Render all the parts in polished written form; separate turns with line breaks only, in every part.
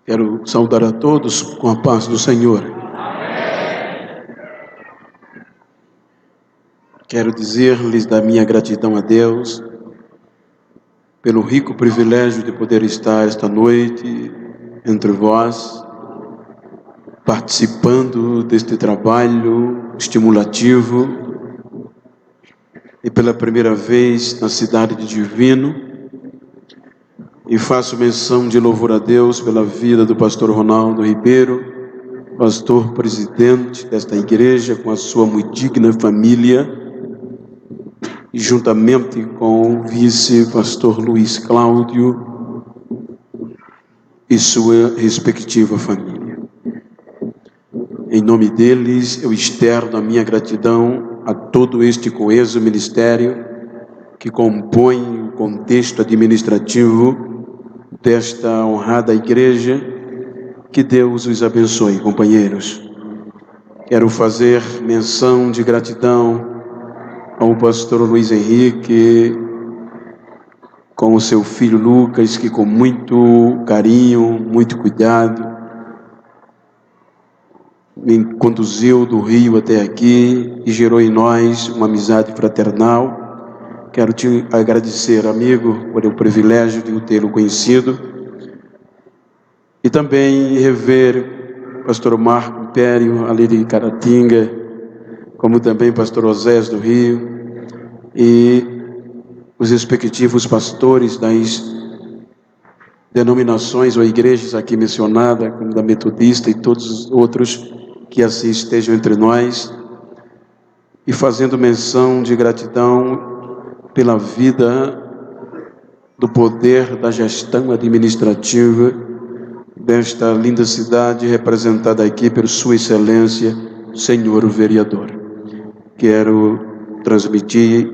Quero saudar a todos com a paz do Senhor. Quero dizer-lhes da minha gratidão a Deus pelo rico privilégio de poder estar esta noite entre vós, participando deste trabalho estimulativo e pela primeira vez na cidade de Divino. E faço menção de louvor a Deus pela vida do pastor Ronaldo Ribeiro, pastor presidente desta igreja, com a sua muito digna família, e juntamente com o vice-pastor Luiz Cláudio e sua respectiva família. Em nome deles, eu externo a minha gratidão a todo este coeso ministério que compõe o contexto administrativo desta honrada igreja. Que Deus os abençoe, companheiros. Quero fazer menção de gratidão ao pastor Luiz Henrique, com o seu filho Lucas, que com muito carinho, muito cuidado, me conduziu do Rio até aqui e gerou em nós uma amizade fraternal. Quero te agradecer, amigo, por o privilégio de o tê-lo conhecido. E também rever pastor Marco Império, ali de Caratinga, como também pastor Osés do Rio, e os respectivos pastores das denominações ou igrejas aqui mencionadas, como da Metodista e todos os outros que assim estejam entre nós, e fazendo menção de gratidão pela vida do poder da gestão administrativa desta linda cidade, representada aqui por Sua Excelência, Senhor Vereador. Quero transmitir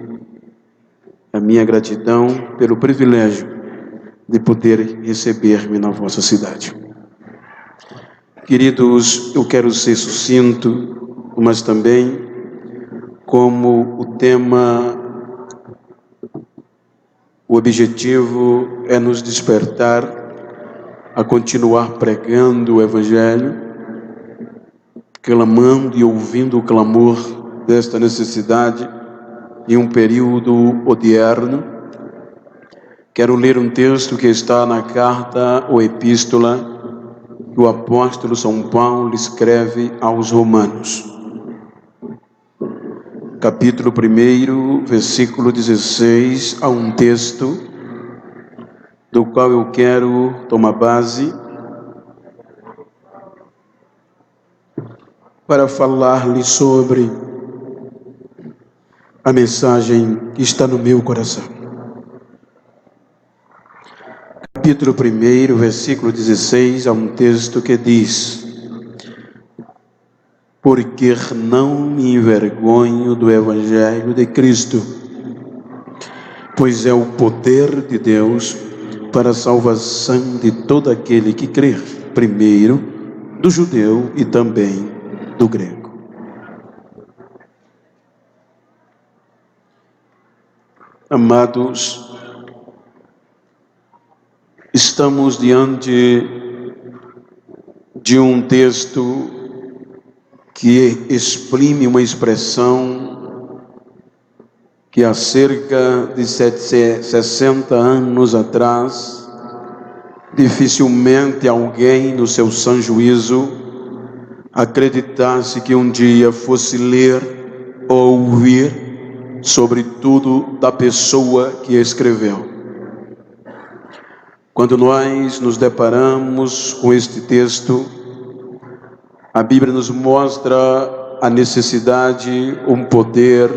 a minha gratidão pelo privilégio de poder receber-me na vossa cidade. Queridos, eu quero ser sucinto, mas também, como o tema, o objetivo é nos despertar a continuar pregando o Evangelho, clamando e ouvindo o clamor desta necessidade em um período odierno. Quero ler um texto que está na carta ou epístola que o apóstolo São Paulo escreve aos Romanos. Capítulo 1, versículo 16, há um texto do qual eu quero tomar base para falar-lhe sobre a mensagem que está no meu coração. Capítulo 1, versículo 16, há um texto que diz: porque não me envergonho do Evangelho de Cristo, pois é o poder de Deus para a salvação de todo aquele que crer, primeiro do judeu e também do grego. Amados, estamos diante de um texto que exprime uma expressão que há cerca de 60 anos atrás, dificilmente alguém no seu sã juízo acreditasse que um dia fosse ler ou ouvir sobre tudo da pessoa que escreveu. Quando nós nos deparamos com este texto, a Bíblia nos mostra a necessidade, um poder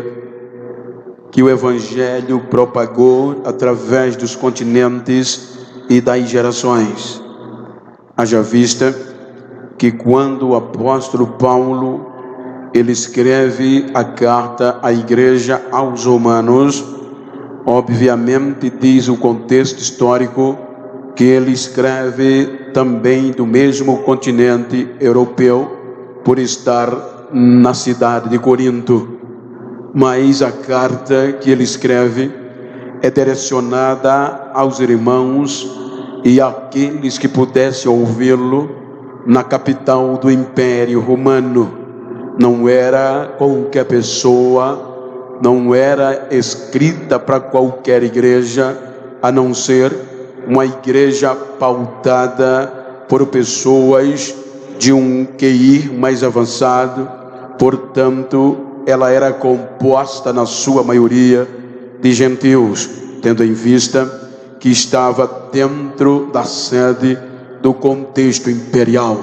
que o Evangelho propagou através dos continentes e das gerações. Haja vista que quando o apóstolo Paulo ele escreve a carta à igreja aos Romanos, obviamente diz o contexto histórico que ele escreve também do mesmo continente europeu, por estar na cidade de Corinto. Mas a carta que ele escreve é direcionada aos irmãos e aqueles que pudessem ouvi-lo na capital do Império Romano. Não era qualquer pessoa, não era escrita para qualquer igreja, a não ser uma igreja pautada por pessoas de um QI mais avançado. Portanto, ela era composta na sua maioria de gentios, tendo em vista que estava dentro da sede do contexto imperial.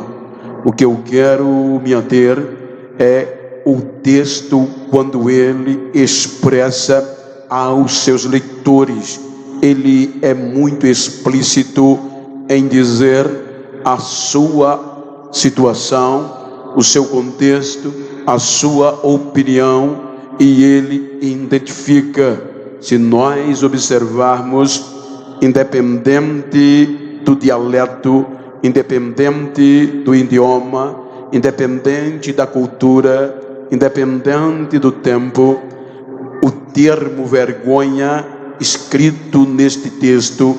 O que eu quero me ater é o texto quando ele expressa aos seus leitores. Ele é muito explícito em dizer a sua situação, o seu contexto, a sua opinião, e ele identifica, se nós observarmos, independente do dialeto, independente do idioma, independente da cultura, independente do tempo, o termo vergonha escrito neste texto,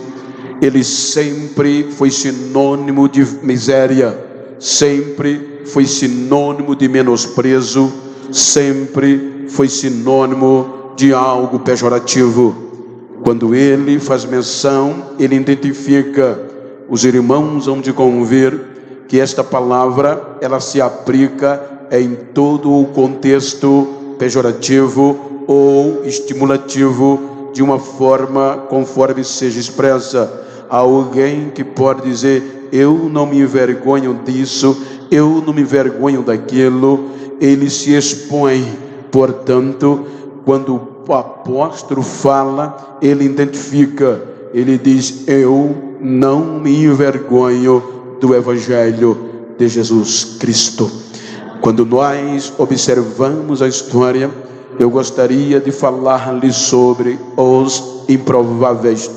ele sempre foi sinônimo de miséria, sempre foi sinônimo de menosprezo, sempre foi sinônimo de algo pejorativo. Quando ele faz menção, ele identifica, os irmãos hão de convir que esta palavra, ela se aplica em todo o contexto pejorativo ou estimulativo, de uma forma conforme seja expressa. Alguém que pode dizer, eu não me envergonho disso, eu não me envergonho daquilo, ele se expõe. Portanto, quando o apóstolo fala, ele identifica, ele diz, eu não me envergonho do Evangelho de Jesus Cristo. Quando nós observamos a história, eu gostaria de falar-lhe sobre os improváveis.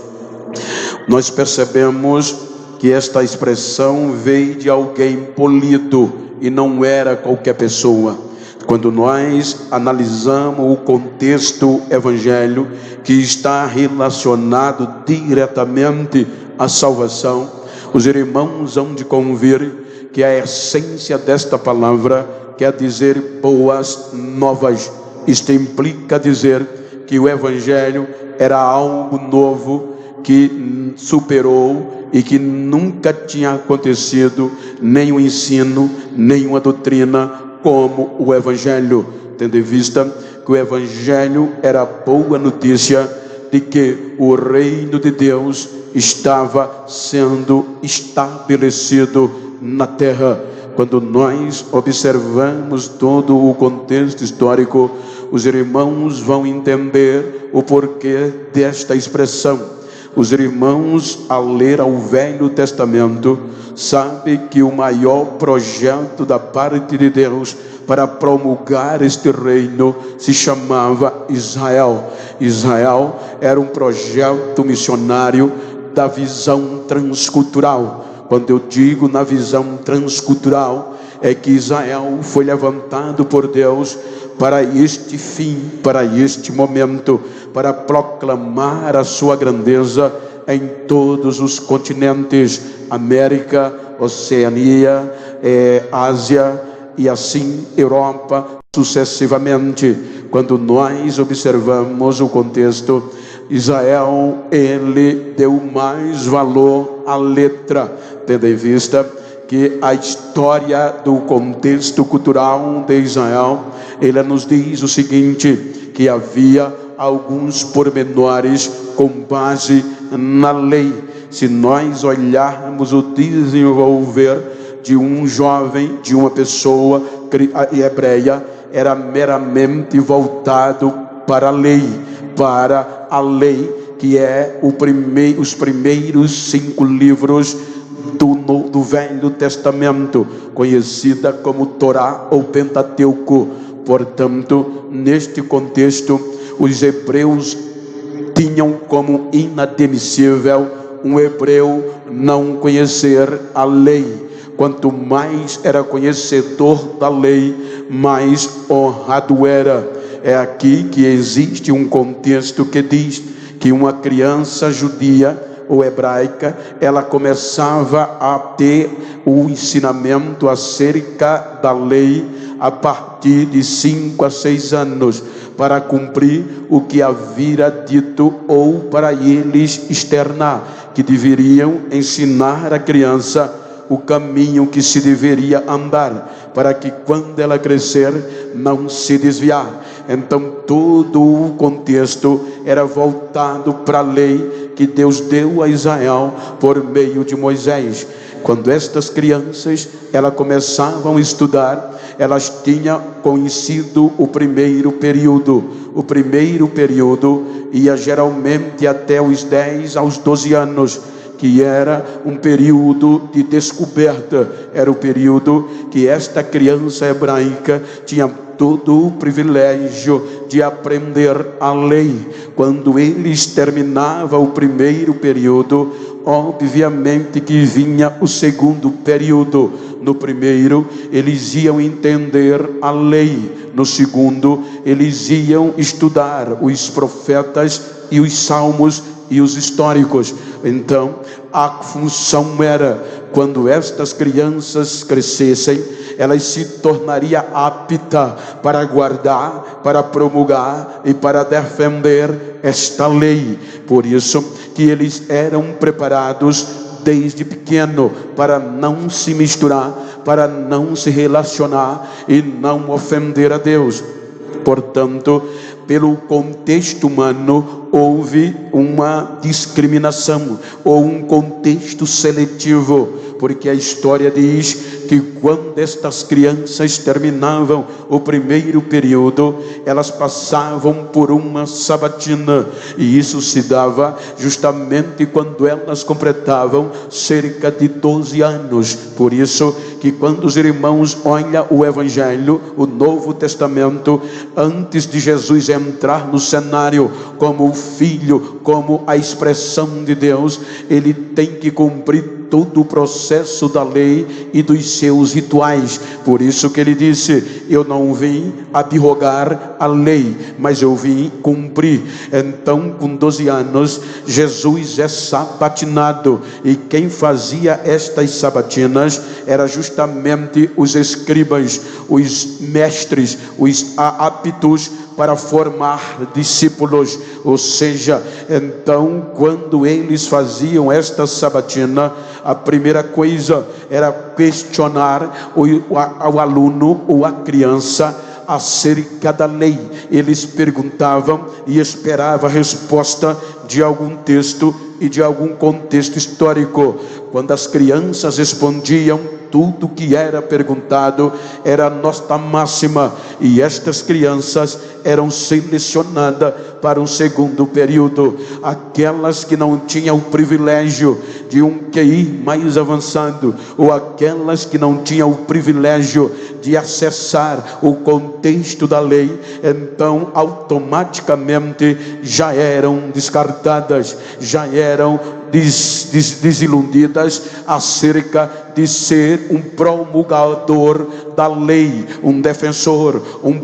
Nós percebemos que esta expressão veio de alguém polido e não era qualquer pessoa. Quando nós analisamos o contexto evangelho, que está relacionado diretamente à salvação, os irmãos hão de convir que a essência desta palavra quer dizer boas novas. Isto implica dizer que o evangelho era algo novo, que superou e que nunca tinha acontecido nenhum ensino, nenhuma doutrina como o evangelho, tendo em vista que o evangelho era a boa notícia de que o reino de Deus estava sendo estabelecido na terra. Quando nós observamos todo o contexto histórico, os irmãos vão entender o porquê desta expressão. Os irmãos, ao ler o Velho Testamento, sabem que o maior projeto da parte de Deus para promulgar este reino se chamava Israel. Israel era um projeto missionário da visão transcultural. Quando eu digo na visão transcultural, é que Israel foi levantado por Deus para este fim, para este momento, para proclamar a sua grandeza em todos os continentes, América, Oceania, Ásia e assim Europa sucessivamente. Quando nós observamos o contexto, Israel, ele deu mais valor à letra, tendo em vista que a história do contexto cultural de Israel, ele nos diz o seguinte, que havia alguns pormenores com base na lei. Se nós olharmos o desenvolver de um jovem, de uma pessoa hebreia, era meramente voltado para a lei, que é os primeiros 5 livros do Velho Testamento, conhecida como Torá ou Pentateuco. Portanto, neste contexto, os hebreus tinham como inadmissível um hebreu não conhecer a lei. Quanto mais era conhecedor da lei, mais honrado era. É aqui que existe um contexto que diz que uma criança judia ou hebraica, ela começava a ter o ensinamento acerca da lei a partir de 5 a 6 anos, para cumprir o que havia dito, ou para eles externar, que deveriam ensinar a criança o caminho que se deveria andar, para que quando ela crescer não se desviar. Então todo o contexto era voltado para a lei que Deus deu a Israel por meio de Moisés. Quando estas crianças elas começavam a estudar, elas tinham conhecido o primeiro período. O primeiro período ia geralmente até os 10 aos 12 anos, que era um período de descoberta. Era o período que esta criança hebraica tinha todo o privilégio de aprender a lei. Quando eles terminavam o primeiro período, obviamente que vinha o segundo período. No primeiro, eles iam entender a lei. No segundo, eles iam estudar os profetas e os salmos e os históricos. Então, a função era, quando estas crianças crescessem, elas se tornariam aptas para guardar, para promulgar e para defender esta lei. Por isso que eles eram preparados desde pequeno para não se misturar, para não se relacionar e não ofender a Deus. Portanto, pelo contexto humano, houve uma discriminação ou um contexto seletivo, porque a história diz que quando estas crianças terminavam o primeiro período, elas passavam por uma sabatina, e isso se dava justamente quando elas completavam cerca de 12 anos. Por isso que quando os irmãos olham o Evangelho, o Novo Testamento, antes de Jesus entrar no cenário como o Filho, como a expressão de Deus, ele tem que cumprir todo o processo da lei e dos seus rituais. Por isso que ele disse: eu não vim abrogar a lei, mas eu vim cumprir. Então, com 12 anos, Jesus é sabatinado, e quem fazia estas sabatinas era justamente os escribas, os mestres, os aptos para formar discípulos. Ou seja, então, quando eles faziam esta sabatina, a primeira coisa era questionar ao aluno ou a criança acerca da lei. Eles perguntavam e esperavam a resposta de algum texto e de algum contexto histórico. Quando as crianças respondiam, tudo que era perguntado era nota máxima, e estas crianças eram selecionadas para um segundo período. Aquelas que não tinham o privilégio de um QI mais avançado, ou aquelas que não tinham o privilégio de acessar o contexto da lei, então automaticamente já eram descartadas, já eram desiludidas acerca de ser um promulgador da lei, um defensor, um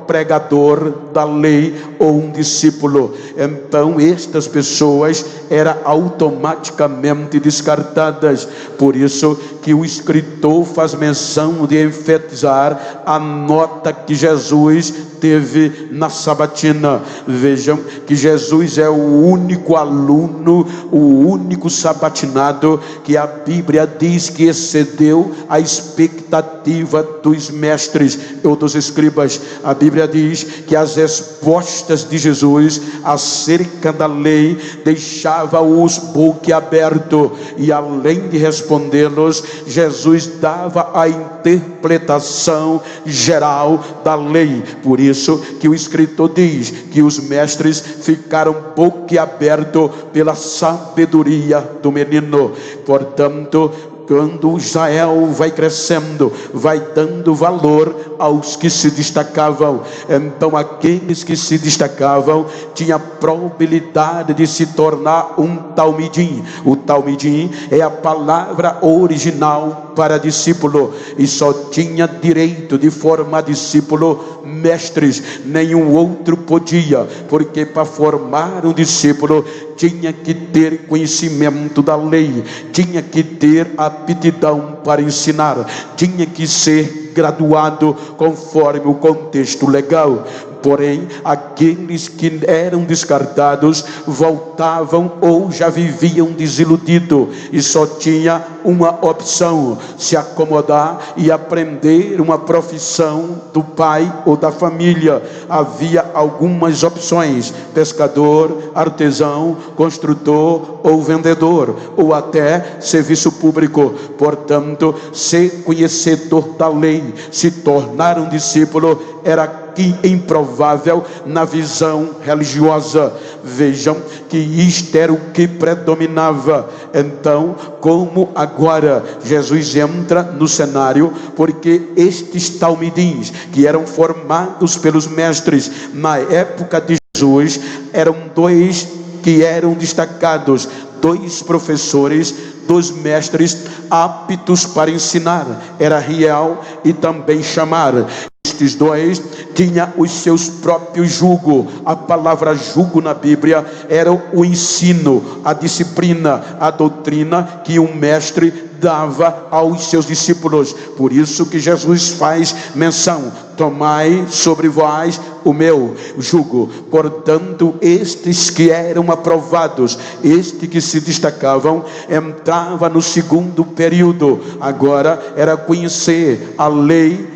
pregador da lei ou um discípulo. Então estas pessoas eram automaticamente descartadas. Por isso que o escritor faz menção de enfatizar a nota que Jesus teve na sabatina. Vejam que Jesus é o único aluno, o único sabatinado que a Bíblia diz que excedeu a expectativa dos mestres ou dos escribas. A Bíblia diz que as respostas de Jesus acerca da lei deixava-os boquiabertos, e além de respondê-los, Jesus dava a interpretação geral da lei. Por isso que o escritor diz que os mestres ficaram boquiabertos pela sabedoria do menino. Portanto, quando Israel vai crescendo, vai dando valor aos que se destacavam. Então aqueles que se destacavam tinham probabilidade de se tornar um talmidim. O talmidim é a palavra original para discípulo e só tinha direito de formar discípulo mestres, nenhum outro podia, porque para formar um discípulo tinha que ter conhecimento da lei, tinha que ter aptidão para ensinar, tinha que ser graduado conforme o contexto legal. Porém, aqueles que eram descartados voltavam ou já viviam desiludidos e só tinha uma opção: se acomodar e aprender uma profissão do pai ou da família. Havia algumas opções: pescador, artesão, construtor ou vendedor, ou até serviço público. Portanto, ser conhecedor da lei, se tornar um discípulo, era improvável na visão religiosa. Vejam que isto era o que predominava. Então, como agora Jesus entra no cenário, porque estes talmidins, que eram formados pelos mestres na época de Jesus, eram dois que eram destacados, dois professores, dos mestres aptos para ensinar, era Riel e também Chamar. Estes dois tinham os seus próprios jugo. A palavra jugo na Bíblia era o ensino, a disciplina, a doutrina que um mestre dava aos seus discípulos. Por isso que Jesus faz menção: tomai sobre vós o meu jugo. Portanto, estes que eram aprovados, estes que se destacavam, entrava no segundo período. Agora era conhecer a lei,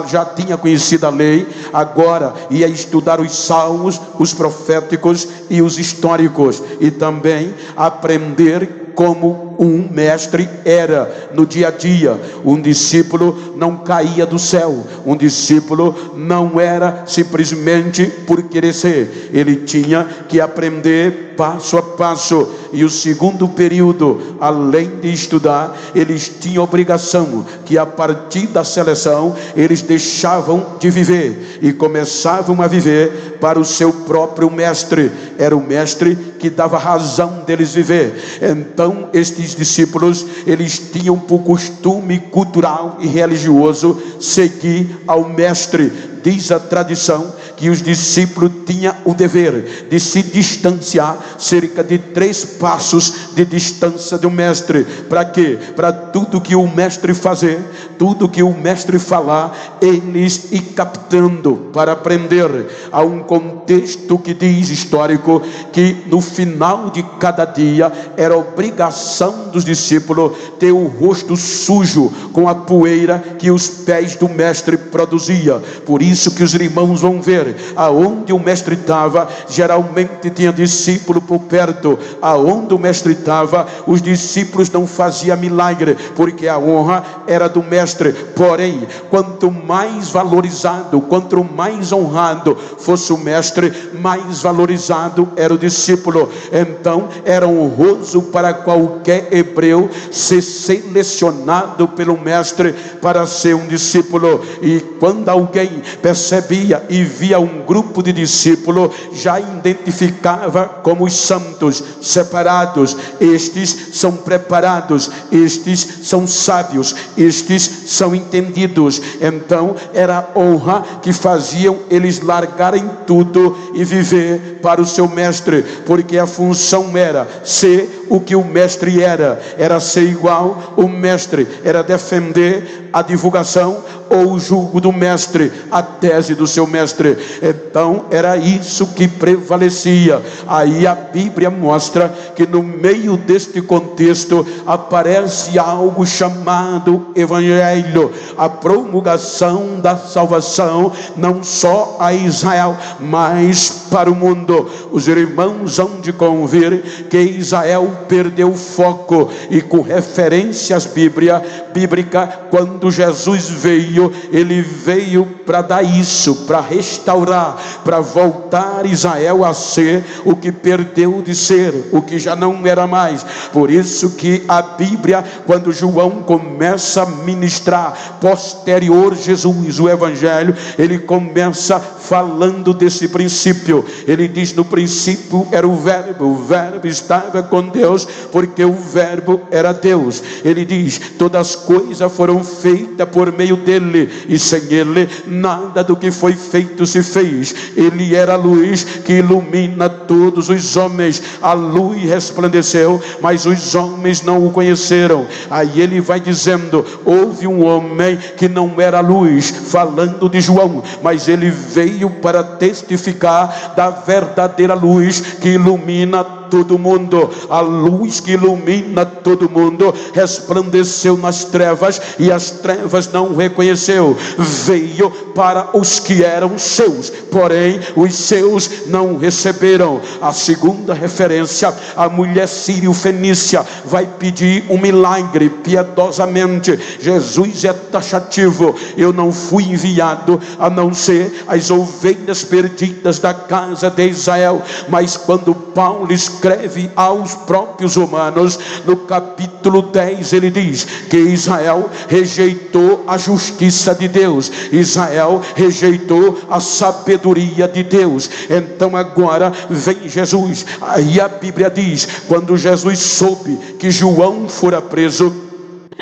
já tinha conhecido a lei, agora ia estudar os salmos, os proféticos e os históricos, e também aprender como um mestre era no dia a dia. Um discípulo não caía do céu, um discípulo não era simplesmente por querer ser, ele tinha que aprender passo a passo. E o segundo período, além de estudar, eles tinham obrigação que a partir da seleção eles deixavam de viver e começavam a viver para o seu próprio mestre. Era o mestre que dava razão deles viver. Então estes discípulos, eles tinham por costume cultural e religioso seguir ao mestre. Diz a tradição que os discípulos tinham o dever de se distanciar cerca de 3 passos de distância do mestre. Para quê? Para tudo que o mestre fazer, tudo que o mestre falar, eles ir captando para aprender. Há um contexto que diz, histórico, que no final de cada dia era obrigação dos discípulos ter o rosto sujo com a poeira que os pés do mestre produzia. Por isso que os irmãos vão ver, aonde o mestre estava, geralmente tinha discípulo por perto. Aonde o mestre estava, os discípulos não faziam milagre, porque a honra era do mestre. Porém, quanto mais valorizado, quanto mais honrado fosse o mestre, mais valorizado era o discípulo. Então era honroso para qualquer hebreu ser selecionado pelo mestre para ser um discípulo. E quando alguém percebia e via um grupo de discípulos, já identificava como os santos, separados. Estes são preparados, estes são sábios, estes são entendidos. Então era honra que faziam eles largarem tudo e viver para o seu mestre, porque a função era ser o que o mestre era ser igual o mestre, era defender a divulgação ou o jugo do mestre, a tese do seu mestre. Então era isso que prevalecia. Aí a Bíblia mostra que no meio deste contexto aparece algo chamado Evangelho, a promulgação da salvação, não só a Israel, mas para o mundo. Os irmãos hão de convir que Israel perdeu o foco, e com referências bíblicas, quando Jesus veio, ele veio para dar isso, para restaurar, para voltar Israel a ser o que perdeu de ser, o que já não era mais. Por isso que a Bíblia, quando João começa a ministrar posterior Jesus, o Evangelho, ele começa falando desse princípio. Ele diz: no princípio era o verbo estava com Deus, Deus, porque o verbo era Deus. Ele diz: todas as coisas foram feitas por meio dele, e sem ele nada do que foi feito se fez. Ele era a luz que ilumina todos os homens. A luz resplandeceu, mas os homens não o conheceram. Aí ele vai dizendo: houve um homem que não era luz, falando de João, mas ele veio para testificar da verdadeira luz que ilumina todo mundo. A luz que ilumina todo mundo resplandeceu nas trevas, e as trevas não o reconheceu. Veio para os que eram seus, porém os seus não o receberam. A segunda referência, a mulher sírio-fenícia vai pedir um milagre piedosamente. Jesus é taxativo: eu não fui enviado a não ser as ovelhas perdidas da casa de Israel. Mas quando Paulo escreve aos próprios romanos, no capítulo 10, ele diz que Israel rejeitou a justiça de Deus, Israel rejeitou a sabedoria de Deus. Então agora vem Jesus. Aí a Bíblia diz: quando Jesus soube que João fora preso,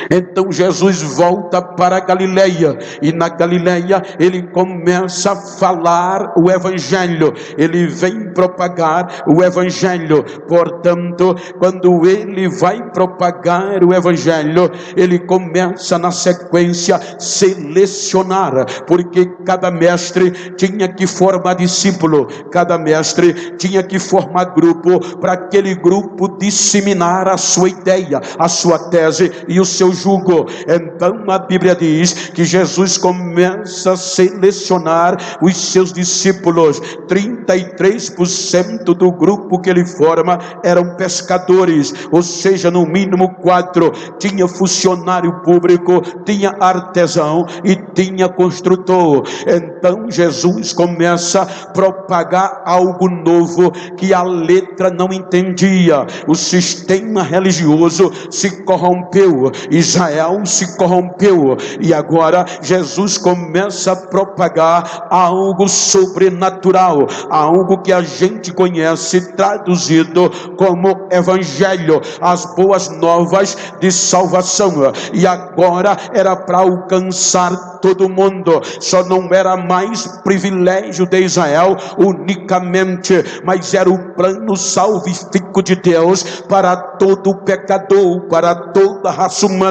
então Jesus volta para a Galileia, e na Galileia ele começa a falar o Evangelho, ele vem propagar o Evangelho. Portanto, quando ele vai propagar o Evangelho, ele começa na sequência selecionar, porque cada mestre tinha que formar discípulo, cada mestre tinha que formar grupo, para aquele grupo disseminar a sua ideia, a sua tese e o seu jugo. Então a Bíblia diz que Jesus começa a selecionar os seus discípulos. 33% do grupo que ele forma eram pescadores, ou seja, no mínimo 4. Tinha funcionário público, tinha artesão e tinha construtor. Então Jesus começa a propagar algo novo que a letra não entendia. O sistema religioso se corrompeu, Israel se corrompeu, e agora Jesus começa a propagar algo sobrenatural, algo que a gente conhece traduzido como Evangelho, as boas novas de salvação. E agora era para alcançar todo mundo. Só não era mais privilégio de Israel unicamente, mas era o plano salvífico de Deus para todo pecador, para toda a raça humana.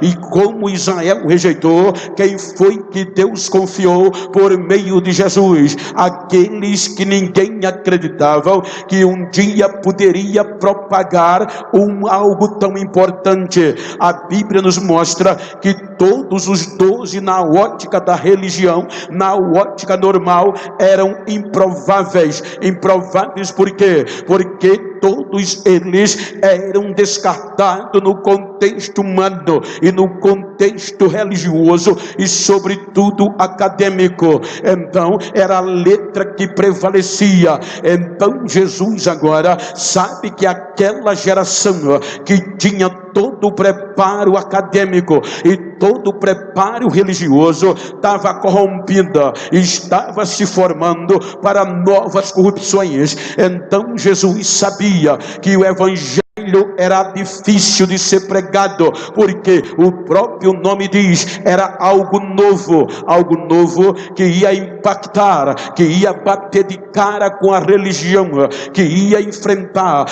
E como Israel rejeitou, quem foi que Deus confiou por meio de Jesus? Aqueles que ninguém acreditava que um dia poderia propagar algo tão importante. A Bíblia nos mostra que todos os 12, na ótica da religião, na ótica normal, eram improváveis. Improváveis por quê? Porque todos eles eram descartados no contexto humano e no contexto religioso e sobretudo acadêmico. Então era a letra que prevalecia. Então Jesus agora sabe que aquela geração que tinha todo o preparo acadêmico e todo o preparo religioso estava corrompida, estava se formando para novas corrupções. Então Jesus sabia que o Evangelho era difícil de ser pregado, porque o próprio nome diz, era algo novo que ia impactar, que ia bater de cara com a religião, que ia enfrentar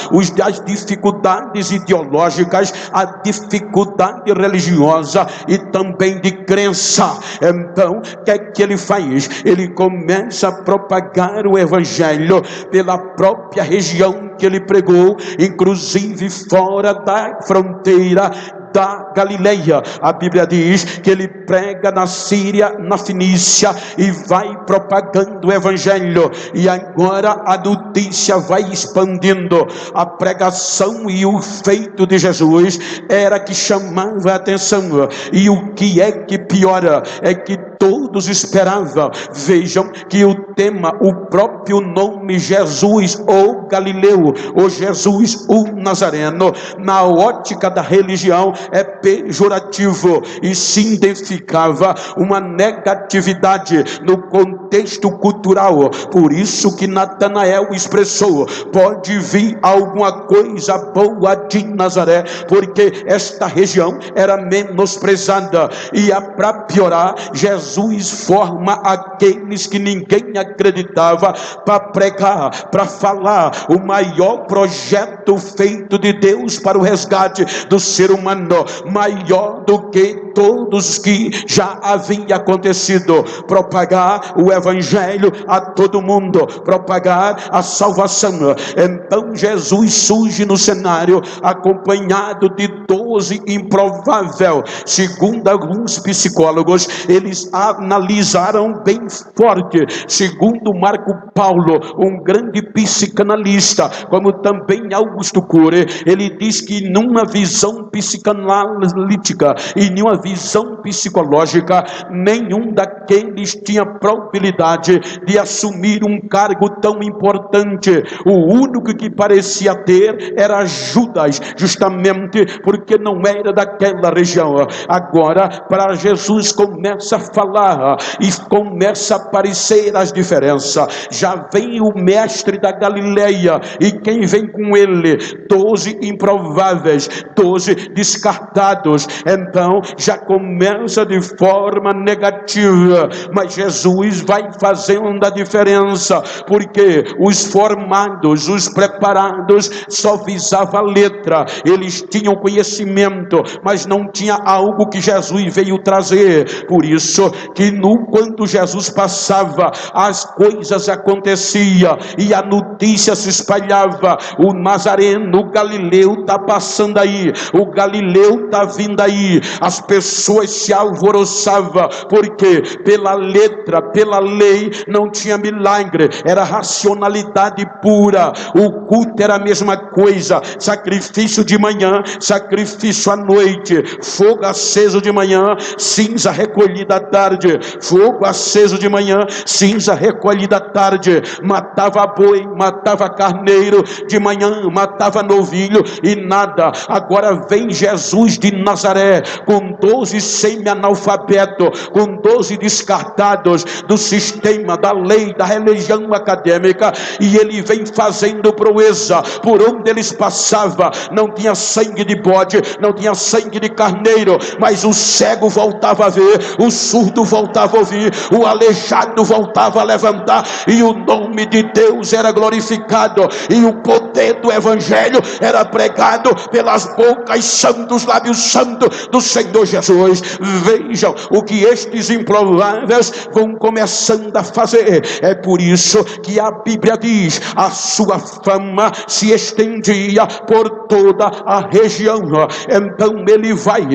as dificuldades ideológicas, a dificuldade religiosa e também de crença. Então, o que é que ele faz? Ele começa a propagar o Evangelho pela própria região que ele pregou, inclusive fora da fronteira da Galileia. A Bíblia diz que ele prega na Síria, na Fenícia, e vai propagando o Evangelho. E agora a notícia vai expandindo. A pregação e o feito de Jesus era que chamava a atenção. E o que é que piora? É que todos esperavam. Vejam que o tema, o próprio nome Jesus, ou Galileu, ou Jesus, o Nazareno, na ótica da religião é pejorativo e significava uma negatividade no contexto cultural. Por isso que Natanael expressou: pode vir alguma coisa boa de Nazaré, porque esta região era menosprezada. E para piorar, Jesus forma aqueles que ninguém acreditava para pregar, para falar o maior projeto feito de Deus para o resgate do ser humano, maior do que todos que já havia acontecido. Propagar o evangelho a todo mundo, propagar a salvação. Então Jesus surge no cenário acompanhado de 12 improvável. Segundo alguns psicólogos, eles analisaram bem forte. Segundo Marco Paulo, um grande psicanalista, como também Augusto Cury, ele diz que numa visão psicanalítica e numa visão psicológica, nenhum daqueles tinha probabilidade de assumir um cargo tão importante. O único que parecia ter era Judas, justamente porque não era daquela região. Agora, para Jesus começa a falar e começa a aparecer as diferenças. Já vem o mestre da Galileia, e quem vem com ele? 12 improváveis, 12 descartados. Então já começa de forma negativa, mas Jesus vai fazendo a diferença, porque os formados, os preparados só visava a letra, eles tinham conhecimento, mas não tinha algo que Jesus veio trazer. Por isso que quando Jesus passava, as coisas aconteciam e a notícia se espalhava: o Nazareno, o Galileu está passando aí, o Galileu está vindo aí. As pessoas se alvoroçavam, porque pela letra, pela lei, não tinha milagre, era racionalidade pura. O culto era a mesma coisa: sacrifício de manhã, sacrifício à noite, fogo aceso de manhã, cinza recolhida à tarde, fogo aceso de manhã, cinza recolhida à tarde. Matava boi, matava carneiro, de manhã matava novilho e nada. Agora vem Jesus de Nazaré com 12 semi-analfabetos, com 12 descartados do sistema, da lei, da religião acadêmica, e ele vem fazendo proeza. Por onde eles passavam, não tinha sangue de bode, não tinha sangue de carneiro, mas o cego voltava a ver, o surdo voltava a ouvir, o aleijado voltava a levantar, e o nome de Deus era glorificado, e o poder do evangelho era pregado pelas bocas santos, lábios santos do Senhor Jesus. Vejam o que estes improváveis vão começando a fazer. É por isso que a Bíblia diz: a sua fama se estendia por toda a região. Então ele vai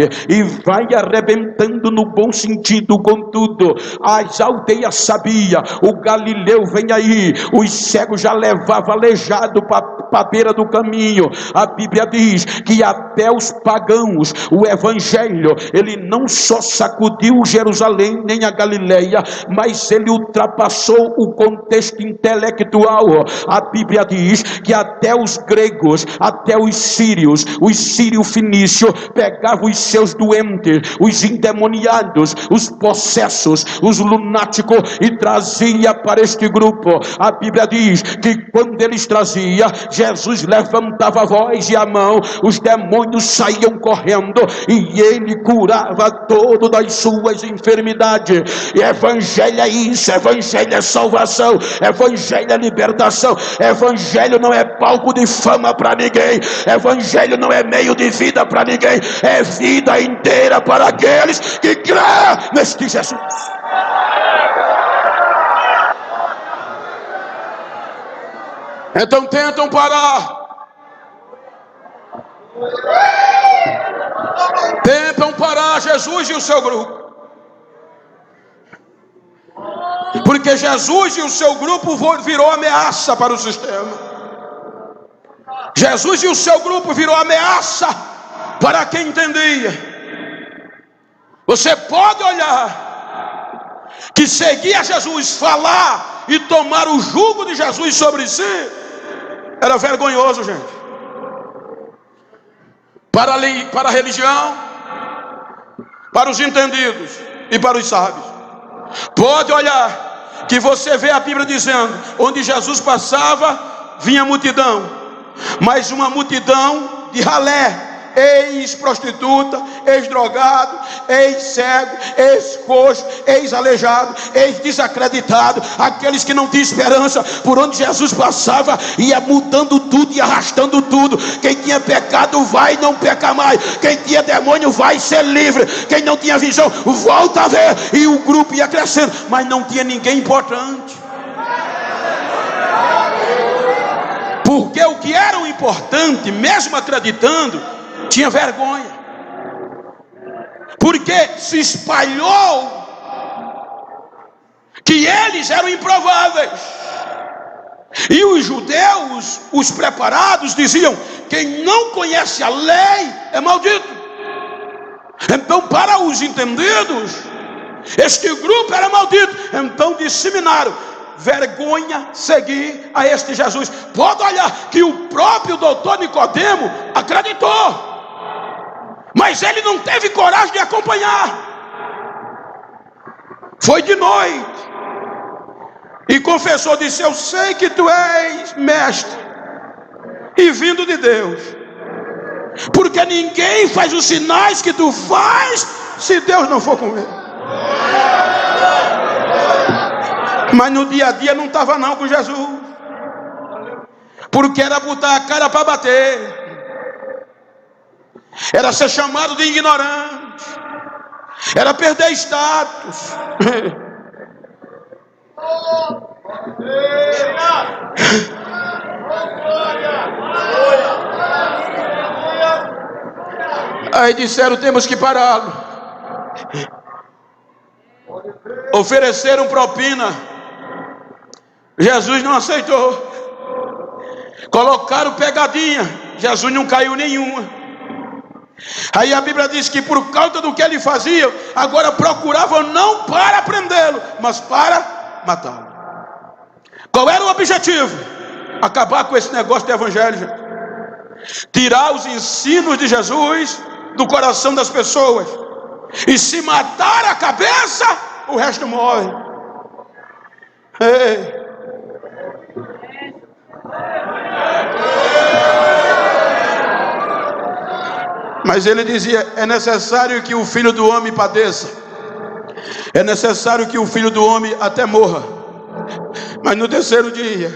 arrebentando no bom sentido com tudo. As aldeias sabiam: o Galileu vem aí. Os cegos já levavam aleijado para a beira do caminho. A Bíblia diz que até os pagãos, o evangelho, ele não só sacudiu Jerusalém nem a Galileia, mas ele ultrapassou o contexto intelectual. A Bíblia diz que até os gregos, até os sírios fenícios pegavam os seus doentes, os endemoniados, os possessos, os lunáticos, e trazia para este grupo. A Bíblia diz que quando eles traziam, Jesus levantava a voz e a mão, os demônios saíam correndo e ele curava todo das suas enfermidades. E evangelho é isso, evangelho é salvação, evangelho é libertação. Evangelho não é palco de fama para ninguém, evangelho não é meio de vida para ninguém, é vida inteira para aqueles que crê neste Jesus. Então tentam parar, Jesus e o seu grupo, porque Jesus e o seu grupo virou ameaça para o sistema. Jesus e o seu grupo virou ameaça para quem entendia. Você pode olhar que seguia Jesus falar e tomar o jugo de Jesus sobre si, era vergonhoso, gente. Para a religião, para os entendidos e para os sábios. Pode olhar, que você vê a Bíblia dizendo, onde Jesus passava, vinha multidão, mas uma multidão de ralé, ex-prostituta, ex-drogado, ex-cego, ex-coxo, ex-aleijado, ex-desacreditado, aqueles que não tinham esperança. Por onde Jesus passava, ia mudando tudo e arrastando tudo. Quem tinha pecado vai não peca mais, quem tinha demônio vai ser livre, quem não tinha visão volta a ver. E o grupo ia crescendo, mas não tinha ninguém importante, porque o que era o importante, mesmo acreditando, tinha vergonha, porque se espalhou que eles eram improváveis. E os judeus, os preparados, diziam: quem não conhece a lei é maldito. Então, para os entendidos, este grupo era maldito. Então disseminaram: vergonha seguir a este Jesus. Pode olhar que o próprio doutor Nicodemo acreditou, mas ele não teve coragem de acompanhar. Foi de noite e confessou, disse: eu sei que tu és mestre e vindo de Deus, porque ninguém faz os sinais que tu faz se Deus não for com ele. Mas no dia a dia não estava não com Jesus, porque era botar a cara para bater, era ser chamado de ignorante, era perder status. Aí disseram: temos que pará-lo. Ofereceram propina, Jesus não aceitou. Colocaram pegadinha, Jesus não caiu nenhuma. Aí a Bíblia diz que por causa do que ele fazia, agora procuravam não para prendê-lo, mas para matá-lo. Qual era o objetivo? Acabar com esse negócio do evangelho, gente. Tirar os ensinos de Jesus do coração das pessoas. E se matar a cabeça, o resto morre. Ei. Mas ele dizia: é necessário que o Filho do Homem padeça, é necessário que o Filho do Homem até morra, mas no terceiro dia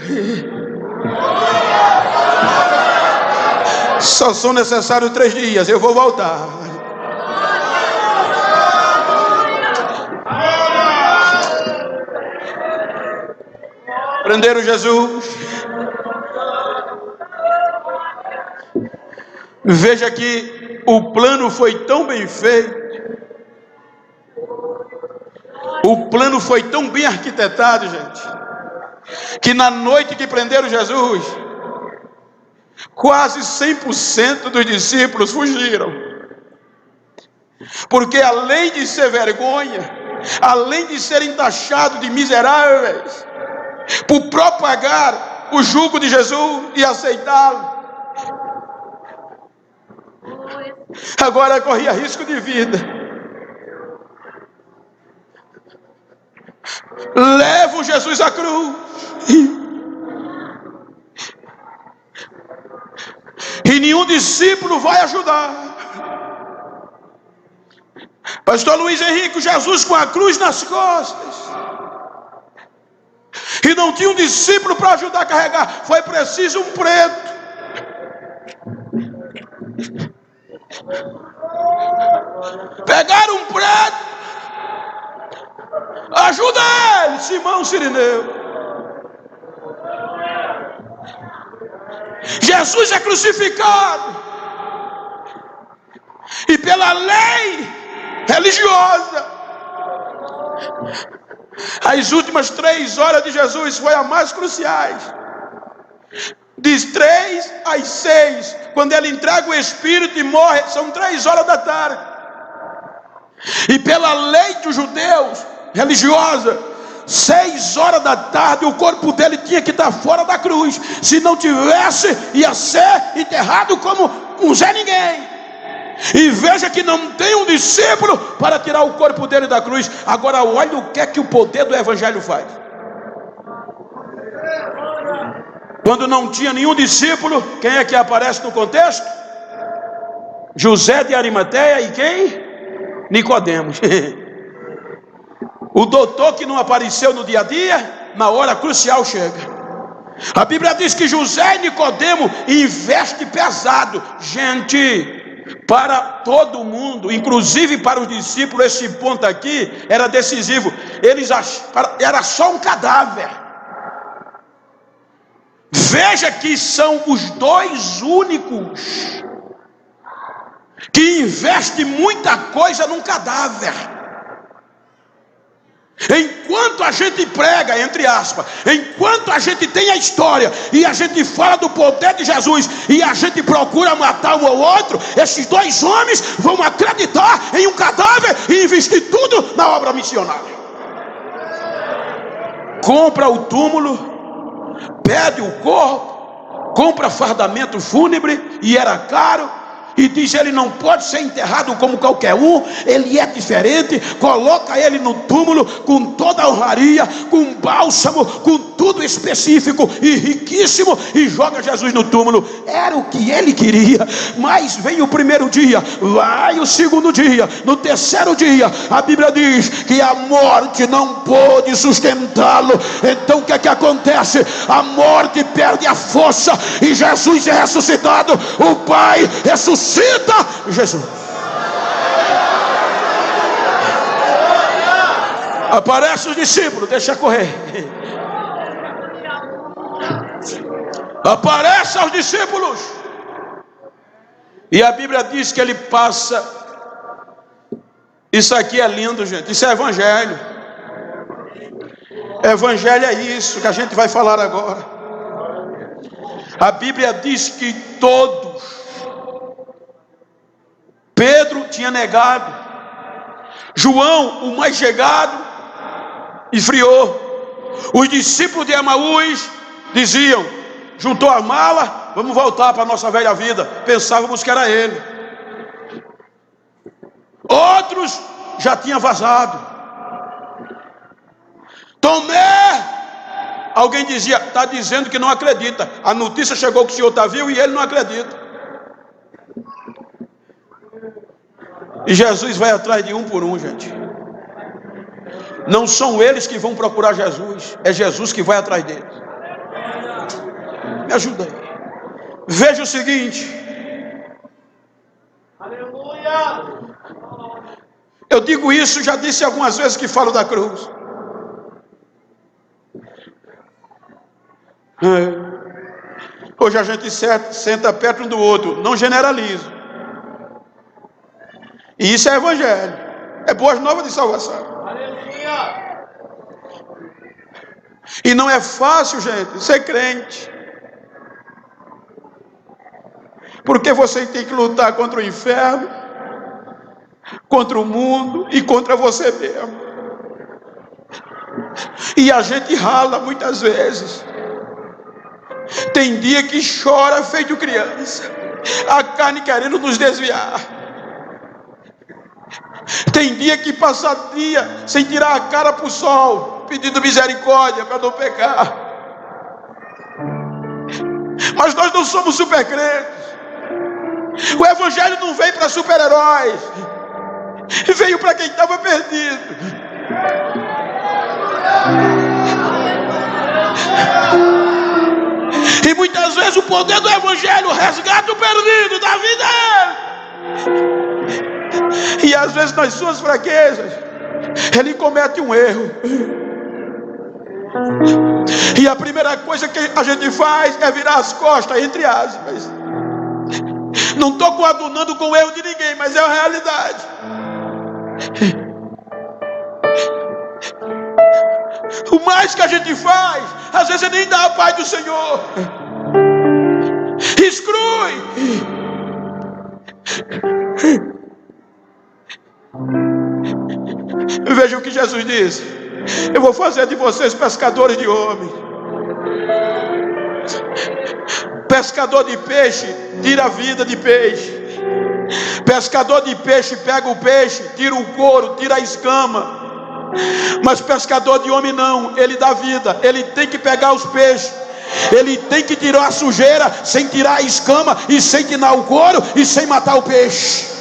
só são necessários 3 dias, eu vou voltar. Prenderam Jesus. Veja que o plano foi tão bem feito, o plano foi tão bem arquitetado, gente, que na noite que prenderam Jesus, quase 100% dos discípulos fugiram. Porque além de ser vergonha, além de serem taxados de miseráveis, por propagar o jugo de Jesus e aceitá-lo, agora corria risco de vida. Levam Jesus à cruz, e nenhum discípulo vai ajudar. Pastor Luiz Henrique, Jesus com a cruz nas costas, e não tinha um discípulo para ajudar a carregar. Foi preciso um preto. Pegaram um preto, ajuda ele, Simão Sirineu. Jesus é crucificado, e pela lei religiosa, as últimas 3 horas de Jesus foi a mais cruciais. De 3 às 6, quando ele entrega o Espírito e morre, são 3 horas da tarde. E pela lei dos judeus, religiosa. 6 horas da tarde o corpo dele tinha que estar fora da cruz. Se não tivesse, ia ser enterrado como um Zé Ninguém. E veja que não tem um discípulo para tirar o corpo dele da cruz. Agora olha o que é que o poder do evangelho faz. Quando não tinha nenhum discípulo, quem é que aparece no contexto? José de Arimateia e quem? Nicodemos. O doutor que não apareceu no dia a dia, na hora crucial chega. A Bíblia diz que José e Nicodemo investem pesado. Gente, para todo mundo, inclusive para os discípulos, esse ponto aqui era decisivo. Era só um cadáver. Veja que são os dois únicos que investem muita coisa num cadáver. Enquanto a gente prega, entre aspas, enquanto a gente tem a história e a gente fala do poder de Jesus e a gente procura matar um ao outro, esses dois homens vão acreditar em um cadáver e investir tudo na obra missionária. Compra o túmulo, pede o corpo, compra fardamento fúnebre, e era caro. E diz: ele não pode ser enterrado como qualquer um, ele é diferente. Coloca ele no túmulo com toda a honraria, com bálsamo, com tudo específico e riquíssimo, e joga Jesus no túmulo. Era o que ele queria. Mas vem o primeiro dia, vai o segundo dia, no terceiro dia a Bíblia diz que a morte não pôde sustentá-lo. Então o que é que acontece? A morte perde a força e Jesus é ressuscitado. O Pai ressuscita Jesus. Aparece os discípulos, deixa correr. Aparece aos discípulos. E a Bíblia diz que ele passa. Isso aqui é lindo, gente. Isso é evangelho. Evangelho é isso que a gente vai falar agora. A Bíblia diz que todos. Pedro tinha negado. João, o mais chegado, esfriou. Os discípulos de Emaús diziam: juntou a mala, vamos voltar para a nossa velha vida. Pensávamos que era ele. Outros já tinham vazado. Tomé, alguém dizia: está dizendo que não acredita. A notícia chegou que o senhor está vivo e ele não acredita. E Jesus vai atrás de um por um, gente. Não são eles que vão procurar Jesus, é Jesus que vai atrás deles. Me ajuda aí. Veja o seguinte. Aleluia. Eu digo isso, já disse algumas vezes que falo da cruz. Hoje a gente senta perto um do outro, não generalizo. E isso é evangelho, é boas novas de salvação. Aleluia. E não é fácil, gente, ser crente. Porque você tem que lutar contra o inferno, contra o mundo e contra você mesmo. E a gente rala muitas vezes. Tem dia que chora feito criança, a carne querendo nos desviar. Tem dia que passa dia sem tirar a cara para o sol, pedindo misericórdia para não pecar. Mas nós não somos super crentes. O evangelho não veio para super-heróis, veio para quem estava perdido. E muitas vezes o poder do evangelho resgata o perdido da vida. E às vezes nas suas fraquezas ele comete um erro. E a primeira coisa que a gente faz é virar as costas, entre aspas. Não estou coadunando com o erro de ninguém, mas é a realidade. O mais que a gente faz, às vezes nem dá a paz do Senhor. Exclui. Veja o que Jesus disse: eu vou fazer de vocês pescadores de homens. Pescador de peixe tira a vida de peixe. Pescador de peixe pega o peixe, tira o couro, tira a escama. Mas pescador de homem não, ele dá vida. Ele tem que pegar os peixes, ele tem que tirar a sujeira sem tirar a escama e sem tirar o couro e sem matar o peixe.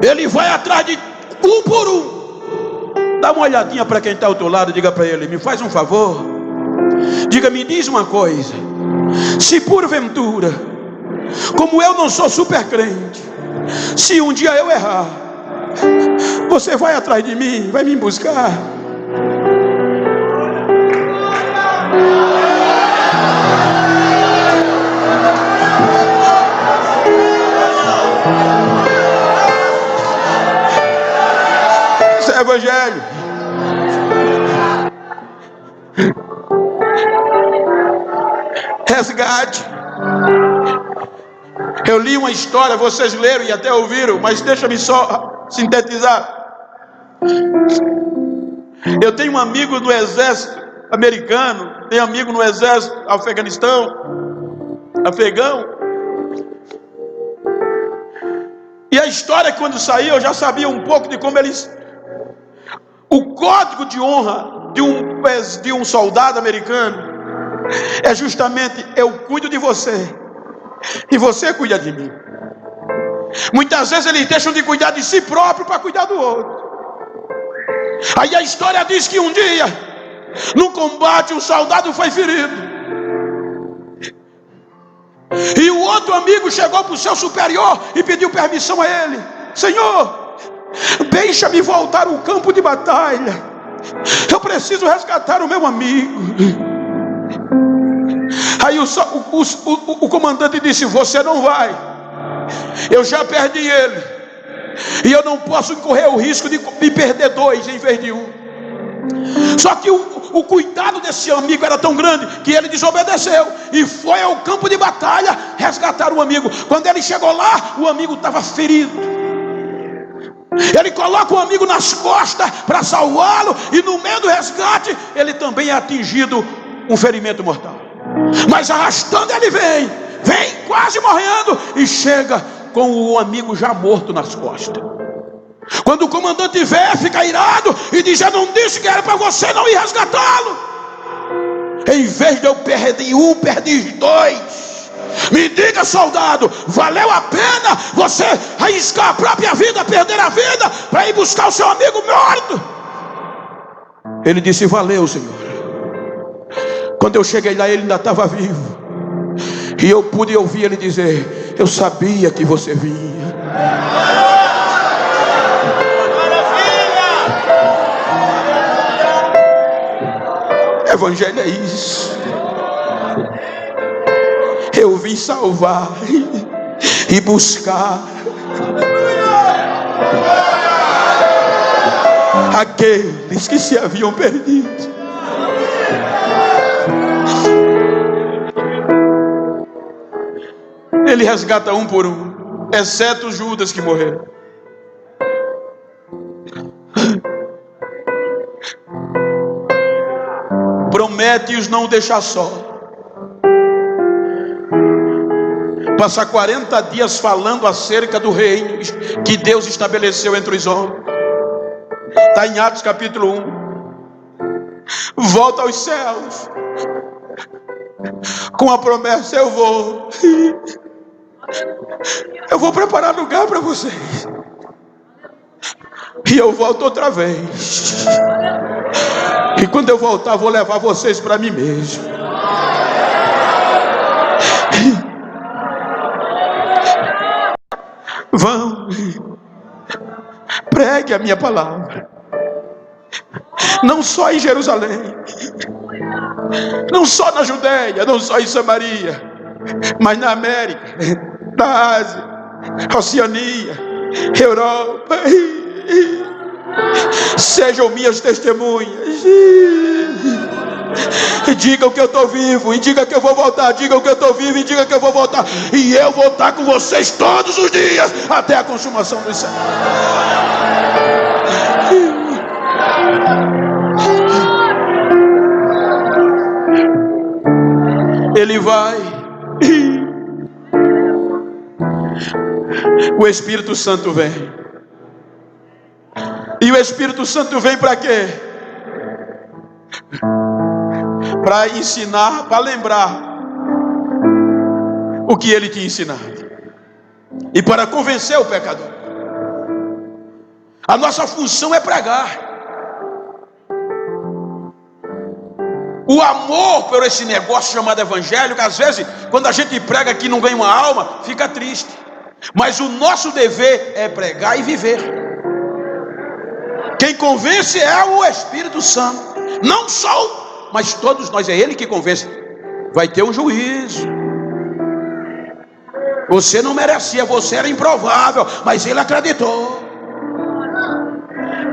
Ele vai atrás de um por um. Dá uma olhadinha para quem está ao teu lado, diga para ele: me faz um favor, diga, me diz uma coisa, se porventura, como eu não sou super crente, se um dia eu errar, você vai atrás de mim, vai me buscar? Isso é evangelho. Resgate. Eu li uma história, vocês leram e até ouviram, mas deixa-me só sintetizar. Eu tenho um amigo no exército americano, tenho amigo no exército afegão. E a história, quando saiu, eu já sabia um pouco de como eles... O código de honra de um soldado americano é justamente: eu cuido de você e você cuida de mim. Muitas vezes eles deixam de cuidar de si próprio para cuidar do outro. Aí a história diz que um dia, no combate, um soldado foi ferido, e o outro amigo chegou para o seu superior e pediu permissão a ele: Senhor, deixa-me voltar ao campo de batalha, eu preciso resgatar o meu amigo. Aí o comandante disse: você não vai, eu já perdi ele, e eu não posso correr o risco de perder dois em vez de um. Só que o cuidado desse amigo era tão grande que ele desobedeceu e foi ao campo de batalha resgatar o amigo. Quando ele chegou lá, o amigo estava ferido. Ele coloca o amigo nas costas para salvá-lo, e no meio do resgate ele também é atingido um ferimento mortal. Mas arrastando ele vem quase morrendo, e chega com o amigo já morto nas costas. Quando o comandante vê, fica irado e diz: eu não disse que era para você não ir resgatá-lo? Em vez de eu perder um, perdi dois. Me diga, soldado, valeu a pena você arriscar a própria vida, perder a vida, para ir buscar o seu amigo morto? Ele disse: valeu, Senhor. Quando eu cheguei lá, ele ainda estava vivo, e eu pude ouvir ele dizer: eu sabia que você vinha. Evangelho é isso. Eu vim salvar e buscar aqueles que se haviam perdido. Ele resgata um por um, exceto Judas, que morreu. Promete-os não deixar só. Passar 40 dias falando acerca do reino que Deus estabeleceu entre os homens. Está em Atos capítulo 1. Volta aos céus com a promessa: eu vou preparar lugar para vocês, e eu volto outra vez, e quando eu voltar vou levar vocês para mim mesmo. Vão, pregue a minha palavra, não só em Jerusalém, não só na Judéia, não só em Samaria, mas na América, na Ásia, Oceania, Europa. Sejam minhas testemunhas. Digam que eu estou vivo e diga que eu vou voltar. Digam que eu estou vivo e diga que eu vou voltar. E eu vou estar com vocês todos os dias até a consumação dos séculos. Ele vai. O Espírito Santo vem. E o Espírito Santo vem para quê? Para ensinar, para lembrar o que ele tinha ensinado. E para convencer o pecador. A nossa função é pregar. O amor por esse negócio chamado evangelho, que às vezes, quando a gente prega que não ganha uma alma, fica triste. Mas o nosso dever é pregar e viver. Quem convence é o Espírito Santo. Não só, mas todos nós, é Ele que convence. Vai ter um juízo. Você não merecia, você era improvável, mas Ele acreditou.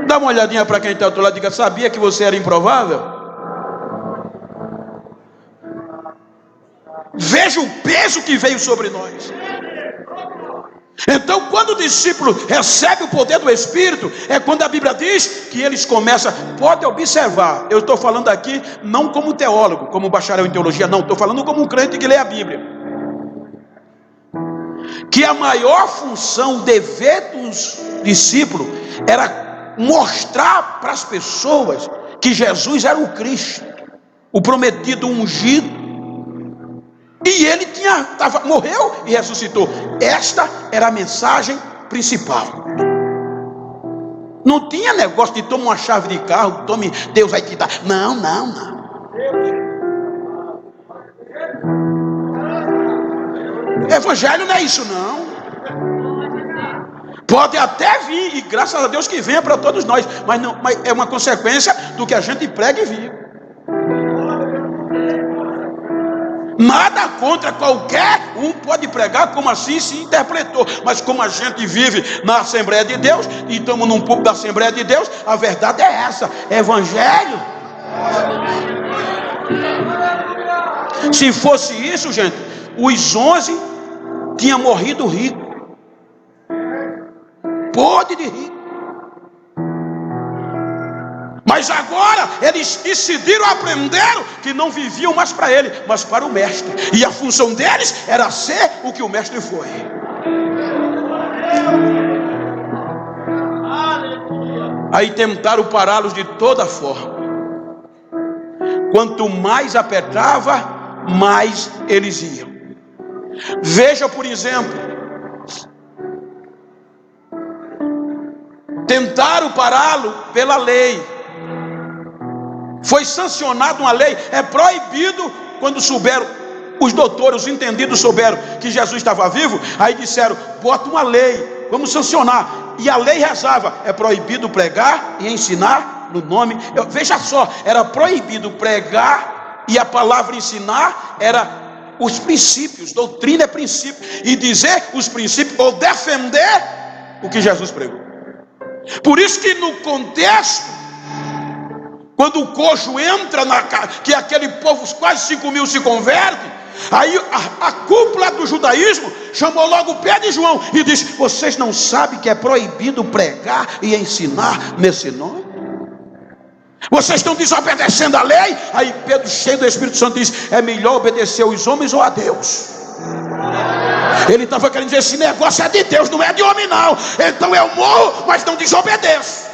Dá uma olhadinha para quem está do outro lado e diga: sabia que você era improvável? Veja o peso que veio sobre nós. Então, quando o discípulo recebe o poder do Espírito, é quando a Bíblia diz que eles começam. Pode observar, eu estou falando aqui não como teólogo, como bacharel em teologia, não, estou falando como um crente que lê a Bíblia. Que a maior função, o dever dos discípulos era mostrar para as pessoas que Jesus era o Cristo, o prometido, ungido. E ele morreu e ressuscitou. Esta era a mensagem principal. Não tinha negócio de toma uma chave de carro, tome, Deus vai te dar. Não, não, não. Evangelho não é isso, não. Pode até vir, e graças a Deus que venha para todos nós, mas é uma consequência do que a gente prega e vive. Nada contra, qualquer um pode pregar como assim se interpretou, mas como a gente vive na Assembleia de Deus e estamos num público da Assembleia de Deus, a verdade é essa: Evangelho. Se fosse isso, gente, os 11 tinham morrido rico, podre de rico. Mas agora eles decidiram, aprenderam que não viviam mais para ele, mas para o mestre. E a função deles era ser o que o mestre foi. Aí tentaram pará-los de toda forma. Quanto mais apertava, mais eles iam. Veja, por exemplo, tentaram pará-lo pela lei. Foi sancionada uma lei, é proibido. Quando souberam, os doutores, os entendidos souberam que Jesus estava vivo, aí disseram: bota uma lei, vamos sancionar. E a lei rezava: é proibido pregar e ensinar no nome. Veja só, era proibido pregar, e a palavra ensinar era os princípios. Doutrina é princípio, e dizer os princípios ou defender o que Jesus pregou. Por isso que no contexto, quando o coxo entra que aquele povo, quase 5.000 se convertem, aí a cúpula do judaísmo chamou logo o pé de João e disse: vocês não sabem que é proibido pregar e ensinar nesse nome? Vocês estão desobedecendo a lei? Aí Pedro, cheio do Espírito Santo, diz: é melhor obedecer aos homens ou a Deus? Ele estava querendo dizer: esse negócio é de Deus, não é de homem não. Então eu morro, mas não desobedeço.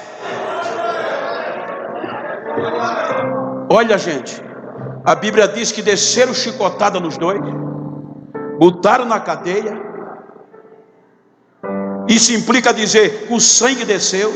Olha, gente, a Bíblia diz que desceram chicotada nos dois, botaram na cadeia. Isso implica dizer que o sangue desceu.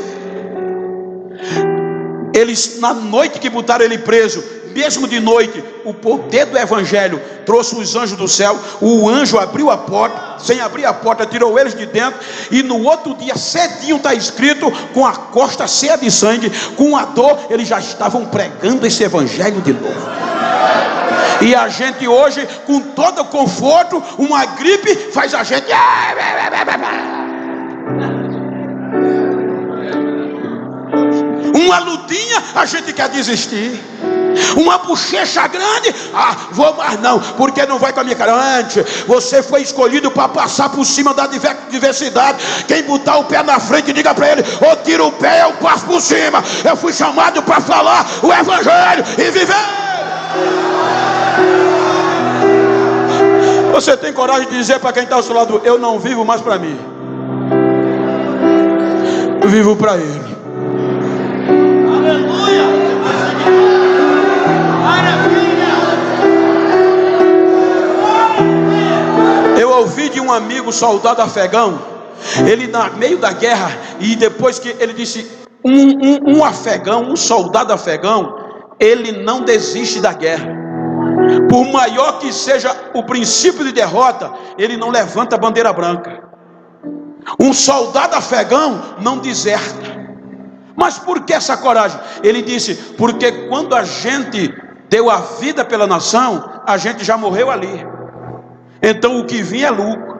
Eles, na noite que botaram ele preso, mesmo de noite, o poder do Evangelho trouxe os anjos do céu. O anjo abriu a porta, sem abrir a porta, tirou eles de dentro. E no outro dia, cedinho, está escrito, com a costa cheia de sangue, com a dor, eles já estavam pregando esse Evangelho de novo. E a gente hoje, com todo o conforto, uma gripe faz a gente... Uma lutinha, a gente quer desistir. Uma bochecha grande, vou mais não, porque não vai com a minha cara. Antes, você foi escolhido para passar por cima da diversidade. Quem botar o pé na frente, diga para ele: ou tira o pé, eu passo por cima. Eu fui chamado para falar o evangelho e viver. Você tem coragem de dizer para quem está ao seu lado: eu não vivo mais para mim, eu vivo para ele. Aleluia. Eu ouvi de um amigo soldado afegão, ele no meio da guerra, e depois que ele disse, um afegão, um soldado afegão, ele não desiste da guerra. Por maior que seja o princípio de derrota, ele não levanta a bandeira branca. Um soldado afegão não deserta. Mas por que essa coragem? Ele disse: porque quando a gente deu a vida pela nação, a gente já morreu ali. Então o que vinha é lucro.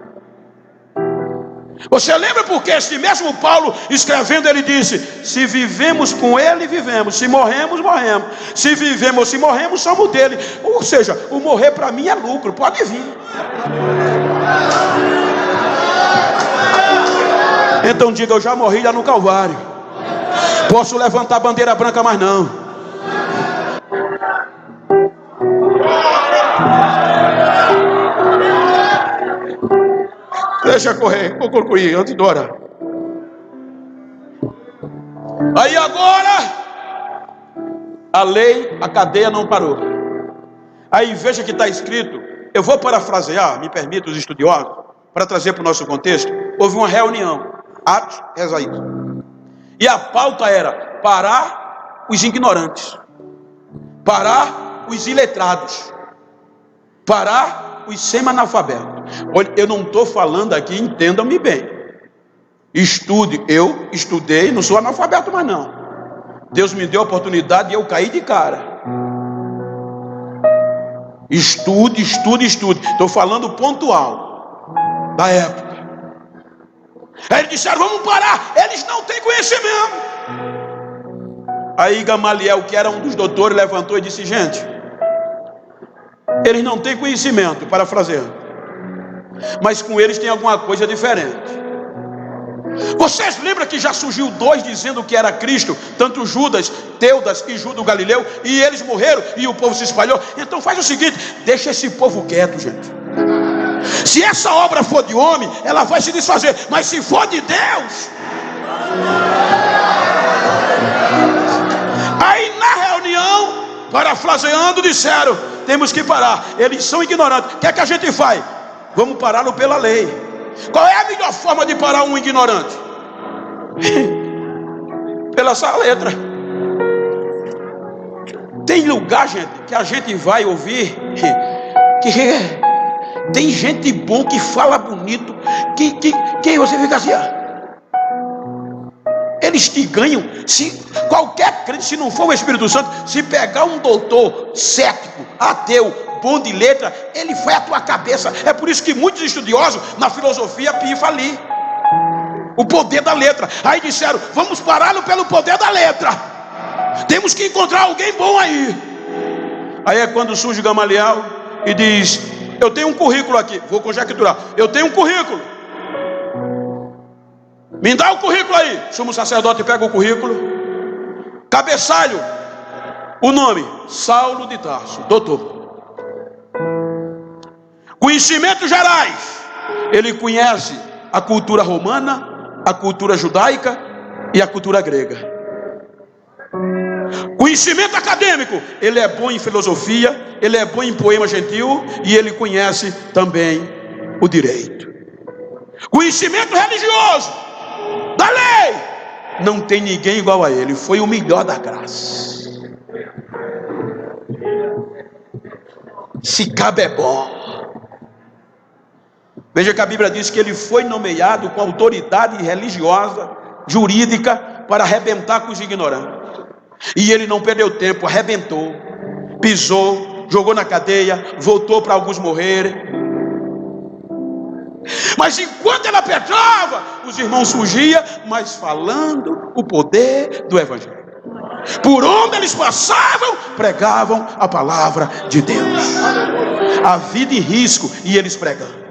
Você lembra porque este mesmo Paulo, escrevendo, ele disse: se vivemos com ele, vivemos. Se morremos, morremos. Se vivemos ou se morremos, somos dele. Ou seja, o morrer para mim é lucro. Pode vir. Então diga: eu já morri lá no Calvário. Posso levantar a bandeira branca, mas não. Deixa correr, vou concluir antes de orar. Aí agora, a lei, a cadeia não parou. Aí veja que está escrito, eu vou parafrasear, me permita os estudiosos, para trazer para o nosso contexto. Houve uma reunião, Atos, reza isso. E a pauta era parar os ignorantes, parar os iletrados, parar os semi-analfabetos. Olha, eu não estou falando aqui, entendam-me bem. Estude, eu estudei, não sou analfabeto mais não. Deus me deu a oportunidade e eu caí de cara. Estude, estude, estude. Estou falando pontual da época. Aí eles disseram: vamos parar, eles não têm conhecimento. Aí Gamaliel, que era um dos doutores, levantou e disse: gente, eles não têm conhecimento, parafraseando, mas com eles tem alguma coisa diferente. Vocês lembram que já surgiu dois dizendo que era Cristo, tanto Judas, Teudas e Judas Galileu, e eles morreram e o povo se espalhou? Então faz o seguinte, deixa esse povo quieto, gente. Se essa obra for de homem, ela vai se desfazer, mas se for de Deus. Aí na reunião, parafraseando, disseram: temos que parar, eles são ignorantes. O que é que a gente faz? Vamos pará-lo pela lei. Qual é a melhor forma de parar um ignorante? Pela essa letra. Tem lugar, gente, que a gente vai ouvir que tem gente bom que fala bonito, que você fica assim, eles te ganham. Se qualquer crente, se não for o Espírito Santo, se pegar um doutor cético, ateu, bom de letra, ele foi à tua cabeça. É por isso que muitos estudiosos na filosofia pifam ali o poder da letra. Aí disseram: vamos pará-lo pelo poder da letra. Temos que encontrar alguém bom aí. Aí é quando surge Gamaliel e diz: eu tenho um currículo aqui, vou conjecturar, eu tenho um currículo, me dá o currículo aí. Sumo sacerdote pega o currículo, cabeçalho, o nome, Saulo de Tarso, doutor. Conhecimentos gerais, ele conhece a cultura romana, a cultura judaica e a cultura grega. Conhecimento acadêmico, ele é bom em filosofia, ele é bom em poema gentil e ele conhece também o direito. Conhecimento religioso, da lei, não tem ninguém igual a ele, foi o melhor da graça. Se cabe é bom. Veja que a Bíblia diz que ele foi nomeado com autoridade religiosa, jurídica, para arrebentar com os ignorantes. E ele não perdeu tempo, arrebentou, pisou, jogou na cadeia, voltou para alguns morrerem. Mas enquanto ela petrava, os irmãos surgiam, mas falando o poder do Evangelho. Por onde eles passavam, pregavam a palavra de Deus. A vida em risco e eles pregando.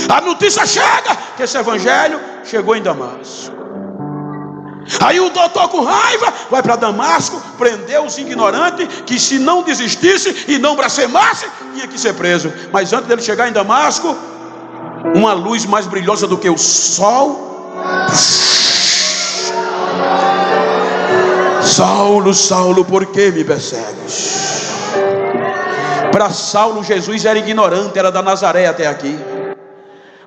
A notícia chega que esse evangelho chegou em Damasco. Aí o doutor, com raiva, vai para Damasco, prendeu os ignorantes, que se não desistisse e não blasfemasse, tinha que ser preso. Mas antes dele chegar em Damasco, uma luz mais brilhosa do que o sol. Saulo, Saulo, por que me persegues? Para Saulo, Jesus era ignorante, era da Nazaré até aqui.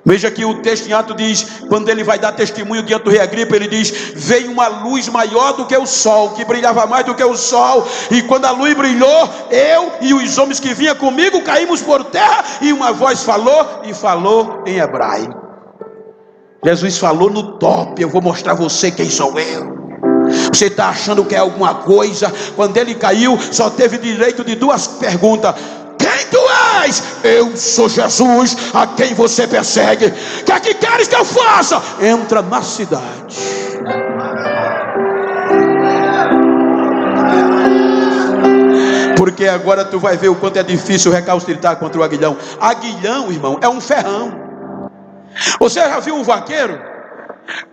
Veja que o texto em Atos diz, quando ele vai dar testemunho diante do rei Agripa, ele diz: veio uma luz maior do que o sol, que brilhava mais do que o sol, e quando a luz brilhou, eu e os homens que vinham comigo caímos por terra, e uma voz falou, e falou em hebraico. Jesus falou no top: eu vou mostrar a você quem sou eu. Você está achando que é alguma coisa? Quando ele caiu, só teve direito de duas perguntas: quem tu és? Eu sou Jesus, a quem você persegue. O que é que queres que eu faça? Entra na cidade. Porque agora tu vai ver o quanto é difícil recalcitrar contra o aguilhão. Aguilhão, irmão, é um ferrão. Você já viu um vaqueiro?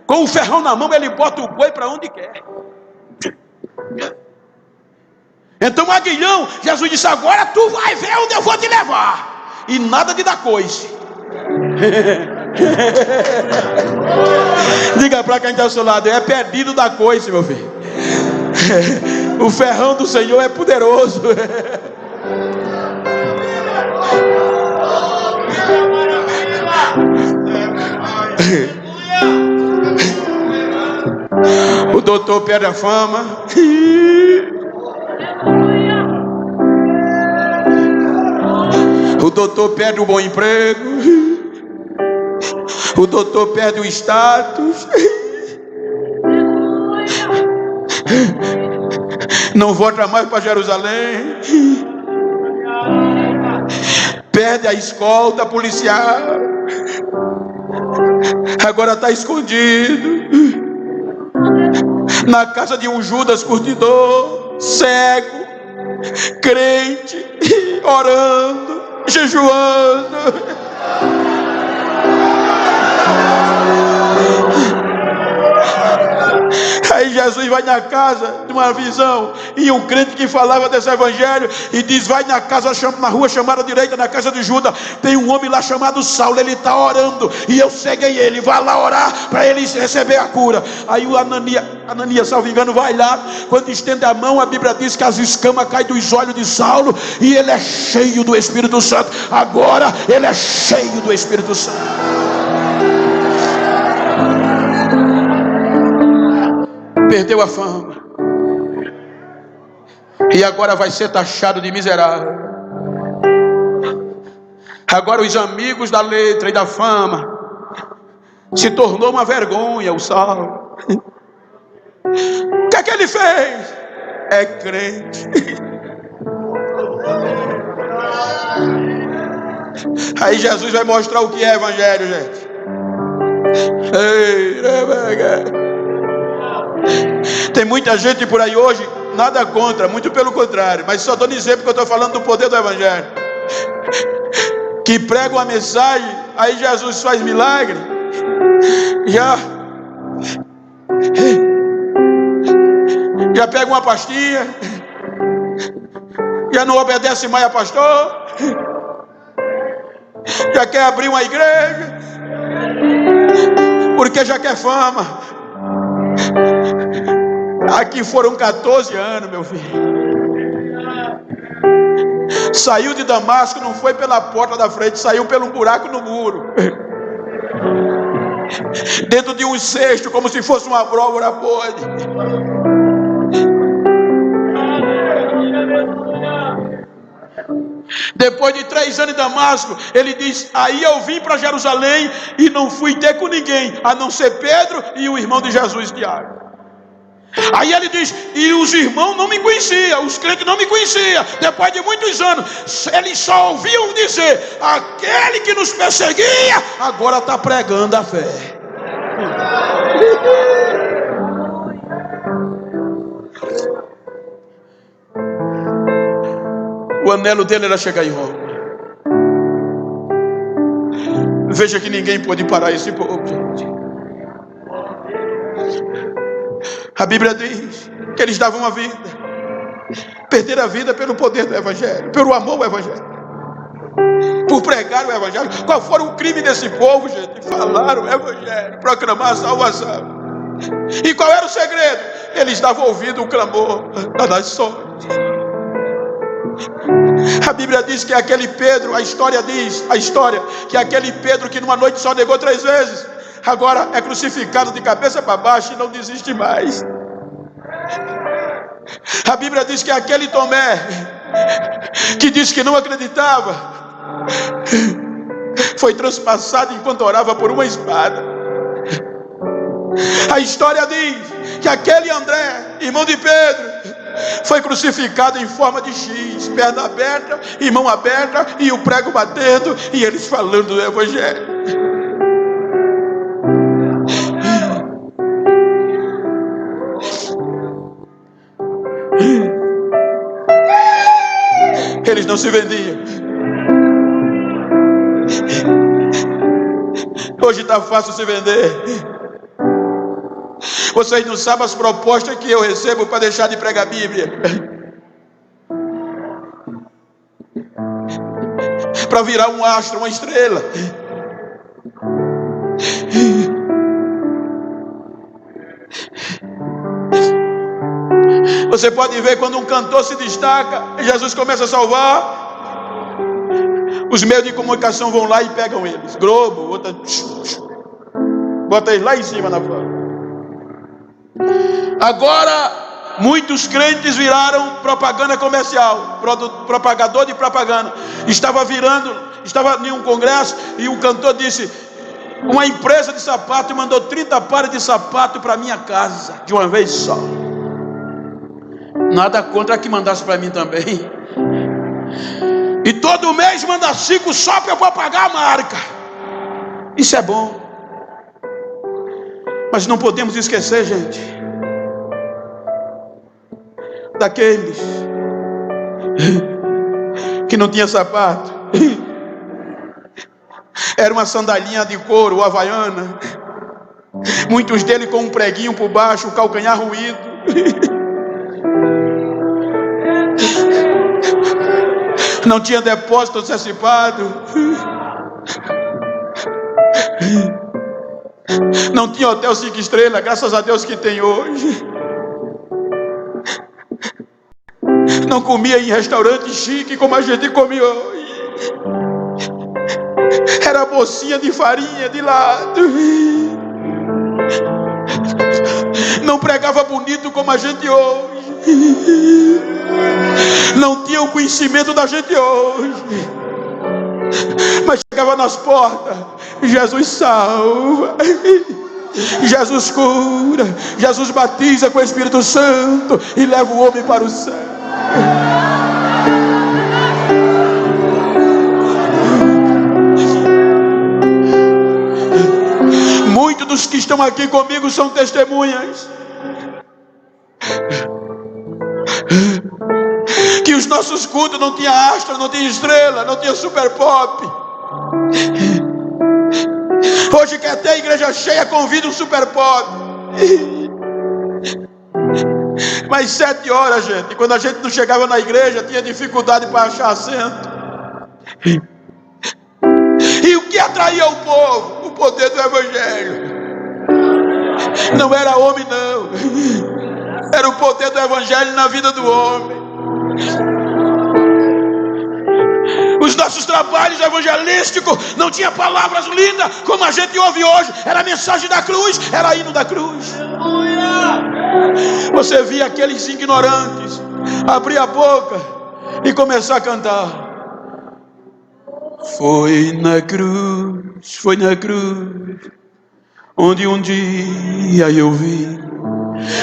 Com o ferrão na mão, ele bota o boi para onde quer. Então, aguilhão, Jesus disse: agora tu vai ver onde eu vou te levar. E nada de dar coice. Diga para quem está ao seu lado: é perdido da coice, meu filho. O ferrão do Senhor é poderoso. O doutor perde a fama. O doutor perde o bom emprego. O doutor perde o status. Não volta mais para Jerusalém. Perde a escolta policial. Agora está escondido na casa de um Judas curtidor, cego, crente, orando, jejuando. Aí Jesus vai na casa de uma visão, e um crente que falava desse evangelho, e diz: vai na casa, na rua chamada direita, na casa de Judas, tem um homem lá chamado Saulo, ele está orando, e eu ceguei ele, vai lá orar para ele receber a cura. Aí o Ananias, salvo engano, vai lá, quando estende a mão, a Bíblia diz que as escamas caem dos olhos de Saulo, e ele é cheio do Espírito Santo. Agora ele é cheio do Espírito Santo. Perdeu a fama, e agora vai ser taxado de miserável. Agora os amigos da letra e da fama se tornou uma vergonha. O Saulo, o que é que ele fez? É crente. Aí Jesus vai mostrar o que é evangelho, gente. Tem muita gente por aí hoje, nada contra, muito pelo contrário, mas só estou dizendo porque eu estou falando do poder do evangelho, que prega uma mensagem, aí Jesus faz milagre, já pega uma pastinha, já não obedece mais a pastor, já quer abrir uma igreja, porque já quer fama. Aqui foram 14 anos, meu filho. Saiu de Damasco, não foi pela porta da frente, saiu pelo buraco no muro, dentro de um cesto, como se fosse uma abóbora podre. Depois de 3 anos em Damasco, ele diz: aí eu vim para Jerusalém e não fui ter com ninguém, a não ser Pedro e o irmão de Jesus, Tiago. Aí ele diz: e os irmãos não me conheciam, os crentes não me conheciam. Depois de muitos anos, eles só ouviam dizer: aquele que nos perseguia agora está pregando a fé. O anelo dele era chegar em Roma. Veja que ninguém pôde parar esse povo, gente. A Bíblia diz que eles davam a vida, perderam a vida pelo poder do Evangelho, pelo amor ao Evangelho, por pregar o Evangelho. Qual foi o crime desse povo, gente? Falar o Evangelho, proclamar a salvação. E qual era o segredo? Eles estavam ouvindo o clamor das nações. A Bíblia diz que aquele Pedro, a história que aquele Pedro que numa noite só negou 3 vezes, agora é crucificado de cabeça para baixo e não desiste mais. A Bíblia diz que aquele Tomé, que disse que não acreditava, foi transpassado enquanto orava por uma espada. A história diz que aquele André, irmão de Pedro, foi crucificado em forma de X, perna aberta e mão aberta, e o prego batendo, e eles falando do Evangelho. Eles não se vendiam. Hoje está fácil se vender. Vocês não sabem as propostas que eu recebo para deixar de pregar a Bíblia, para virar um astro, uma estrela. Você pode ver quando um cantor se destaca e Jesus começa a salvar, os meios de comunicação vão lá e pegam eles. Globo, bota eles lá em cima na frente. Agora muitos crentes viraram propaganda comercial, propagador de propaganda. Estava em um congresso e o cantor disse: uma empresa de sapato mandou 30 pares de sapato para minha casa de uma vez só. Nada contra que mandasse para mim também. E todo mês manda 5 só para eu pagar a marca. Isso é bom. Mas não podemos esquecer, gente, daqueles que não tinha sapato. Era uma sandalinha de couro, havaiana. Muitos deles com um preguinho por baixo, o calcanhar ruído. Não tinha depósito antecipado. Não tinha hotel 5 estrelas, graças a Deus que tem hoje. Não comia em restaurante chique como a gente come hoje. Era bolsinha de farinha de lado. Não pregava bonito como a gente hoje. Não tinha o conhecimento da gente hoje. Mas chegava nas portas: Jesus salva, Jesus cura, Jesus batiza com o Espírito Santo e leva o homem para o céu. Muitos dos que estão aqui comigo são testemunhas que os nossos cultos não tinha astro, não tinha estrela, não tinha super pop. Hoje quer ter a igreja cheia, convida um super pop. Mas 7 horas, gente, quando a gente não chegava na igreja, tinha dificuldade para achar assento. E o que atraía o povo? O poder do Evangelho. Não era homem, não. Era o poder do Evangelho na vida do homem. Os nossos trabalhos evangelísticos não tinha palavras lindas como a gente ouve hoje. Era a mensagem da cruz, era hino da cruz. Você via aqueles ignorantes abrir a boca e começar a cantar: foi na cruz, onde um dia eu vi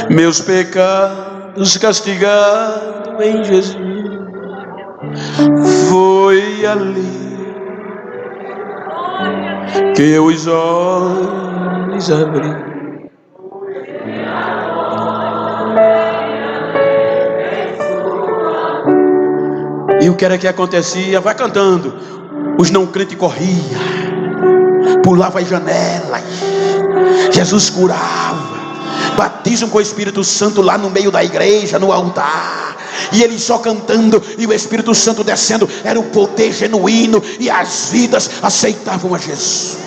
meus pecados castigados em Jesus. Foi ali que eu os olhos abri. E o que era que acontecia? Vai cantando. Os não crentes corriam, pulavam as janelas. Jesus curava. Batismo com o Espírito Santo lá no meio da igreja, no altar. E eles só cantando e o Espírito Santo descendo. Era o poder genuíno. E as vidas aceitavam a Jesus.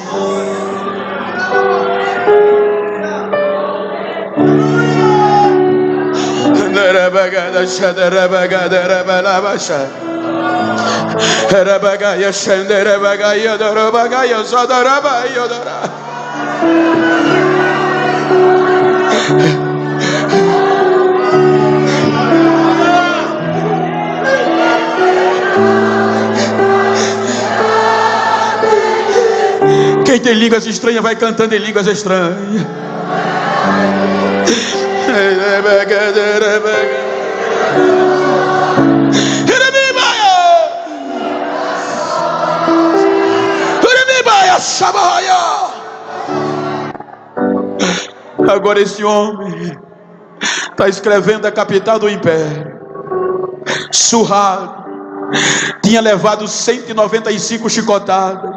Quem tem línguas estranhas vai cantando em línguas estranhas. Agora esse homem está escrevendo a capital do império. Surrado, tinha levado 195 chicotadas,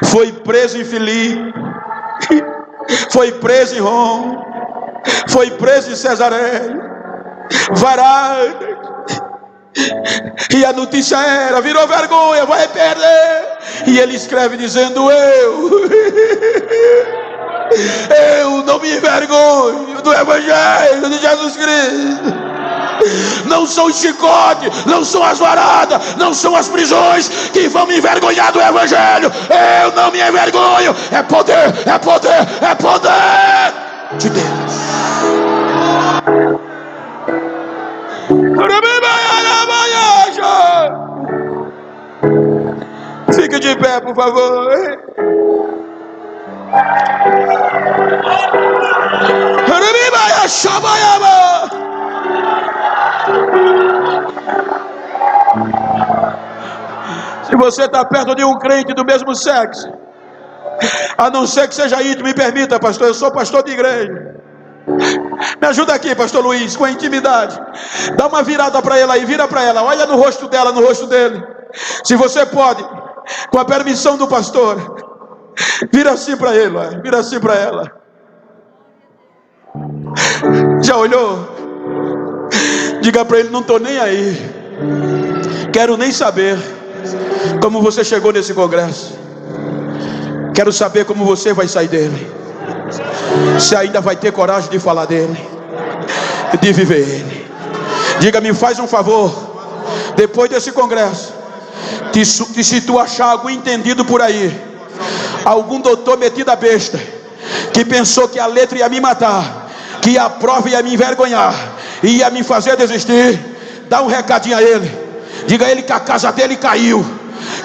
foi preso em Filipe, foi preso em Roma, foi preso em Cesareia, varado. E a notícia era: virou vergonha, vai perder. E ele escreve dizendo: eu não me envergonho do Evangelho de Jesus Cristo. Não são os chicotes, não são as varadas, não são as prisões que vão me envergonhar do Evangelho. Eu não me envergonho. É poder, é poder, é poder de Deus. Fique de pé, por favor. Se você está perto de um crente do mesmo sexo, a não ser que seja íntimo, me permita, pastor, eu sou pastor de igreja. Me ajuda aqui, pastor Luiz, com a intimidade. Dá uma virada para ela aí, vira para ela, olha no rosto dela, no rosto dele. Se você pode, com a permissão do pastor, vira assim para ele, vira assim para ela. Já olhou? Diga para ele: não estou nem aí, quero nem saber como você chegou nesse congresso. Quero saber como você vai sair dele. Se ainda vai ter coragem de falar dele, de viver ele. Diga: me faz um favor, depois desse congresso, se tu achar algum entendido por aí, algum doutor metido a besta, que pensou que a letra ia me matar, que a prova ia me envergonhar, ia me fazer desistir, dá um recadinho a ele. Diga a ele que a casa dele caiu,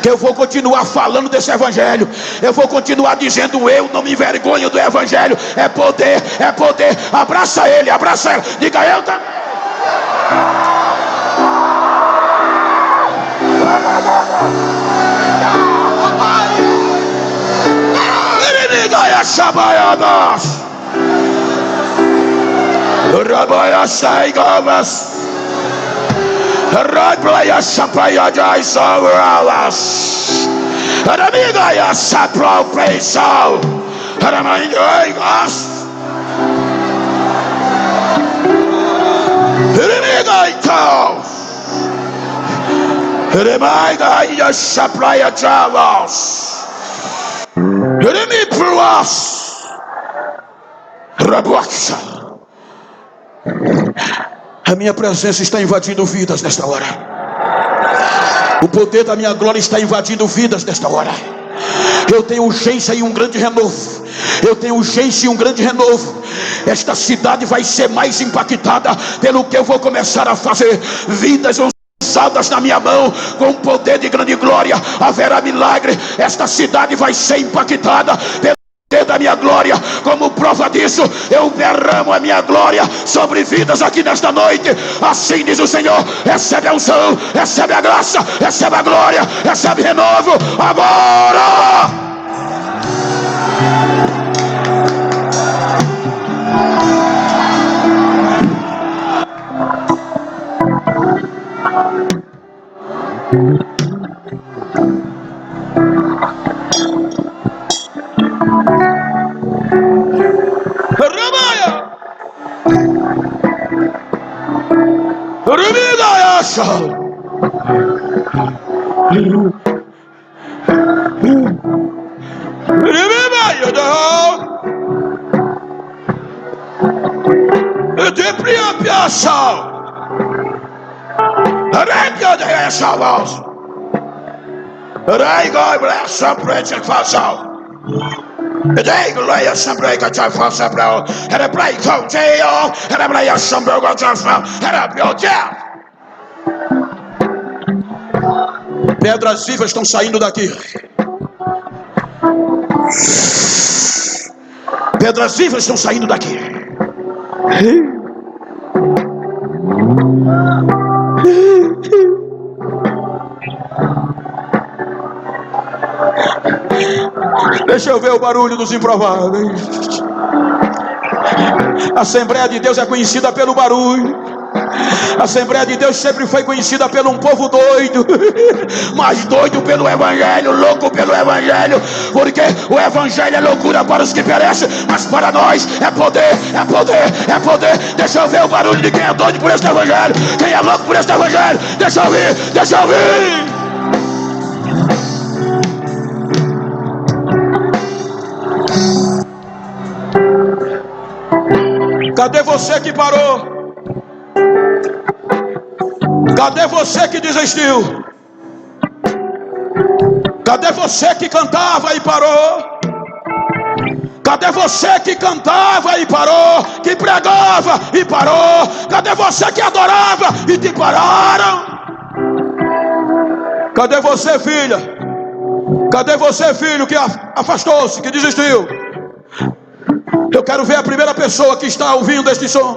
que eu vou continuar falando desse Evangelho. Eu vou continuar dizendo: eu não me envergonho do Evangelho. É poder, é poder. Abraça ele, abraça ela. Diga: eu também. Right playa sapaya jai sauralas. Amiga ya sapro preso. Amigas. Amiga ito. Amiga ya saplaya javas. Amiga plus. Rabuaxa. A minha presença está invadindo vidas nesta hora. O poder da minha glória está invadindo vidas nesta hora. Eu tenho urgência e um grande renovo. Eu tenho urgência e um grande renovo. Esta cidade vai ser mais impactada pelo que eu vou começar a fazer. Vidas usadas na minha mão com poder de grande glória. Haverá milagre. Esta cidade vai ser impactada pelo da minha glória. Como prova disso, eu derramo a minha glória sobre vidas aqui nesta noite. Assim diz o Senhor: recebe a unção, recebe a graça, recebe a glória, recebe renovo agora. Pedras vivas estão saindo daqui. Pedras vivas estão saindo daqui. Deixa eu ver o barulho dos improváveis. A Assembleia de Deus é conhecida pelo barulho. A Assembleia de Deus sempre foi conhecida pelo um povo doido, mas doido pelo Evangelho, louco pelo Evangelho, porque o Evangelho é loucura para os que perecem, mas para nós é poder, é poder, é poder. Deixa eu ver o barulho de quem é doido por este Evangelho, quem é louco por este Evangelho. Deixa eu ouvir, deixa eu ouvir. Cadê você que parou? Cadê você que desistiu? Cadê você que cantava e parou? Cadê você que cantava e parou? Que pregava e parou? Cadê você que adorava e te pararam? Cadê você, filha? Cadê você, filho, que afastou-se, que desistiu? Eu quero ver a primeira pessoa que está ouvindo este som,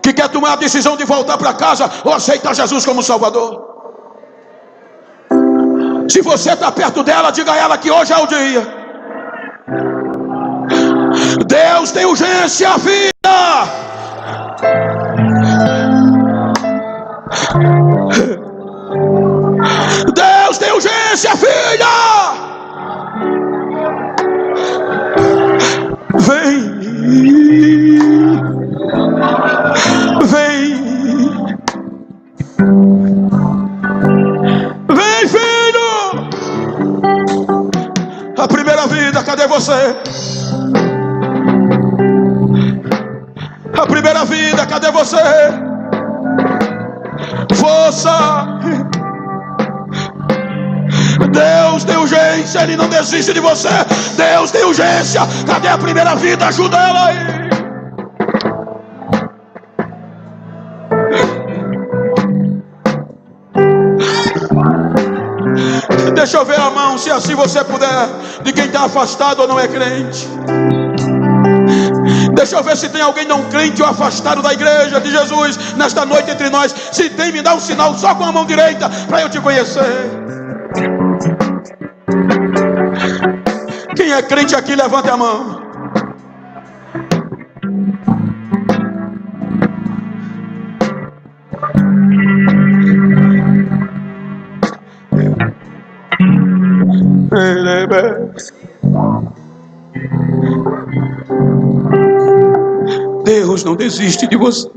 que quer tomar a decisão de voltar para casa ou aceitar Jesus como Salvador. Se você está perto dela, diga a ela que hoje é o dia. Deus tem urgência, filha. Deus tem urgência, filha. Vem. Vem. Vem, filho. A primeira vida, cadê você? A primeira vida, cadê você? Força. Deus tem urgência, Ele não desiste de você. Deus tem urgência. Cadê a primeira vida? Ajuda ela aí. Deixa eu ver a mão, se assim você puder, de quem está afastado ou não é crente. Deixa eu ver se tem alguém não crente ou afastado da igreja de Jesus nesta noite entre nós. Se tem, me dá um sinal só com a mão direita para eu te conhecer. Quem é crente aqui, levante a mão. Deus não desiste de você.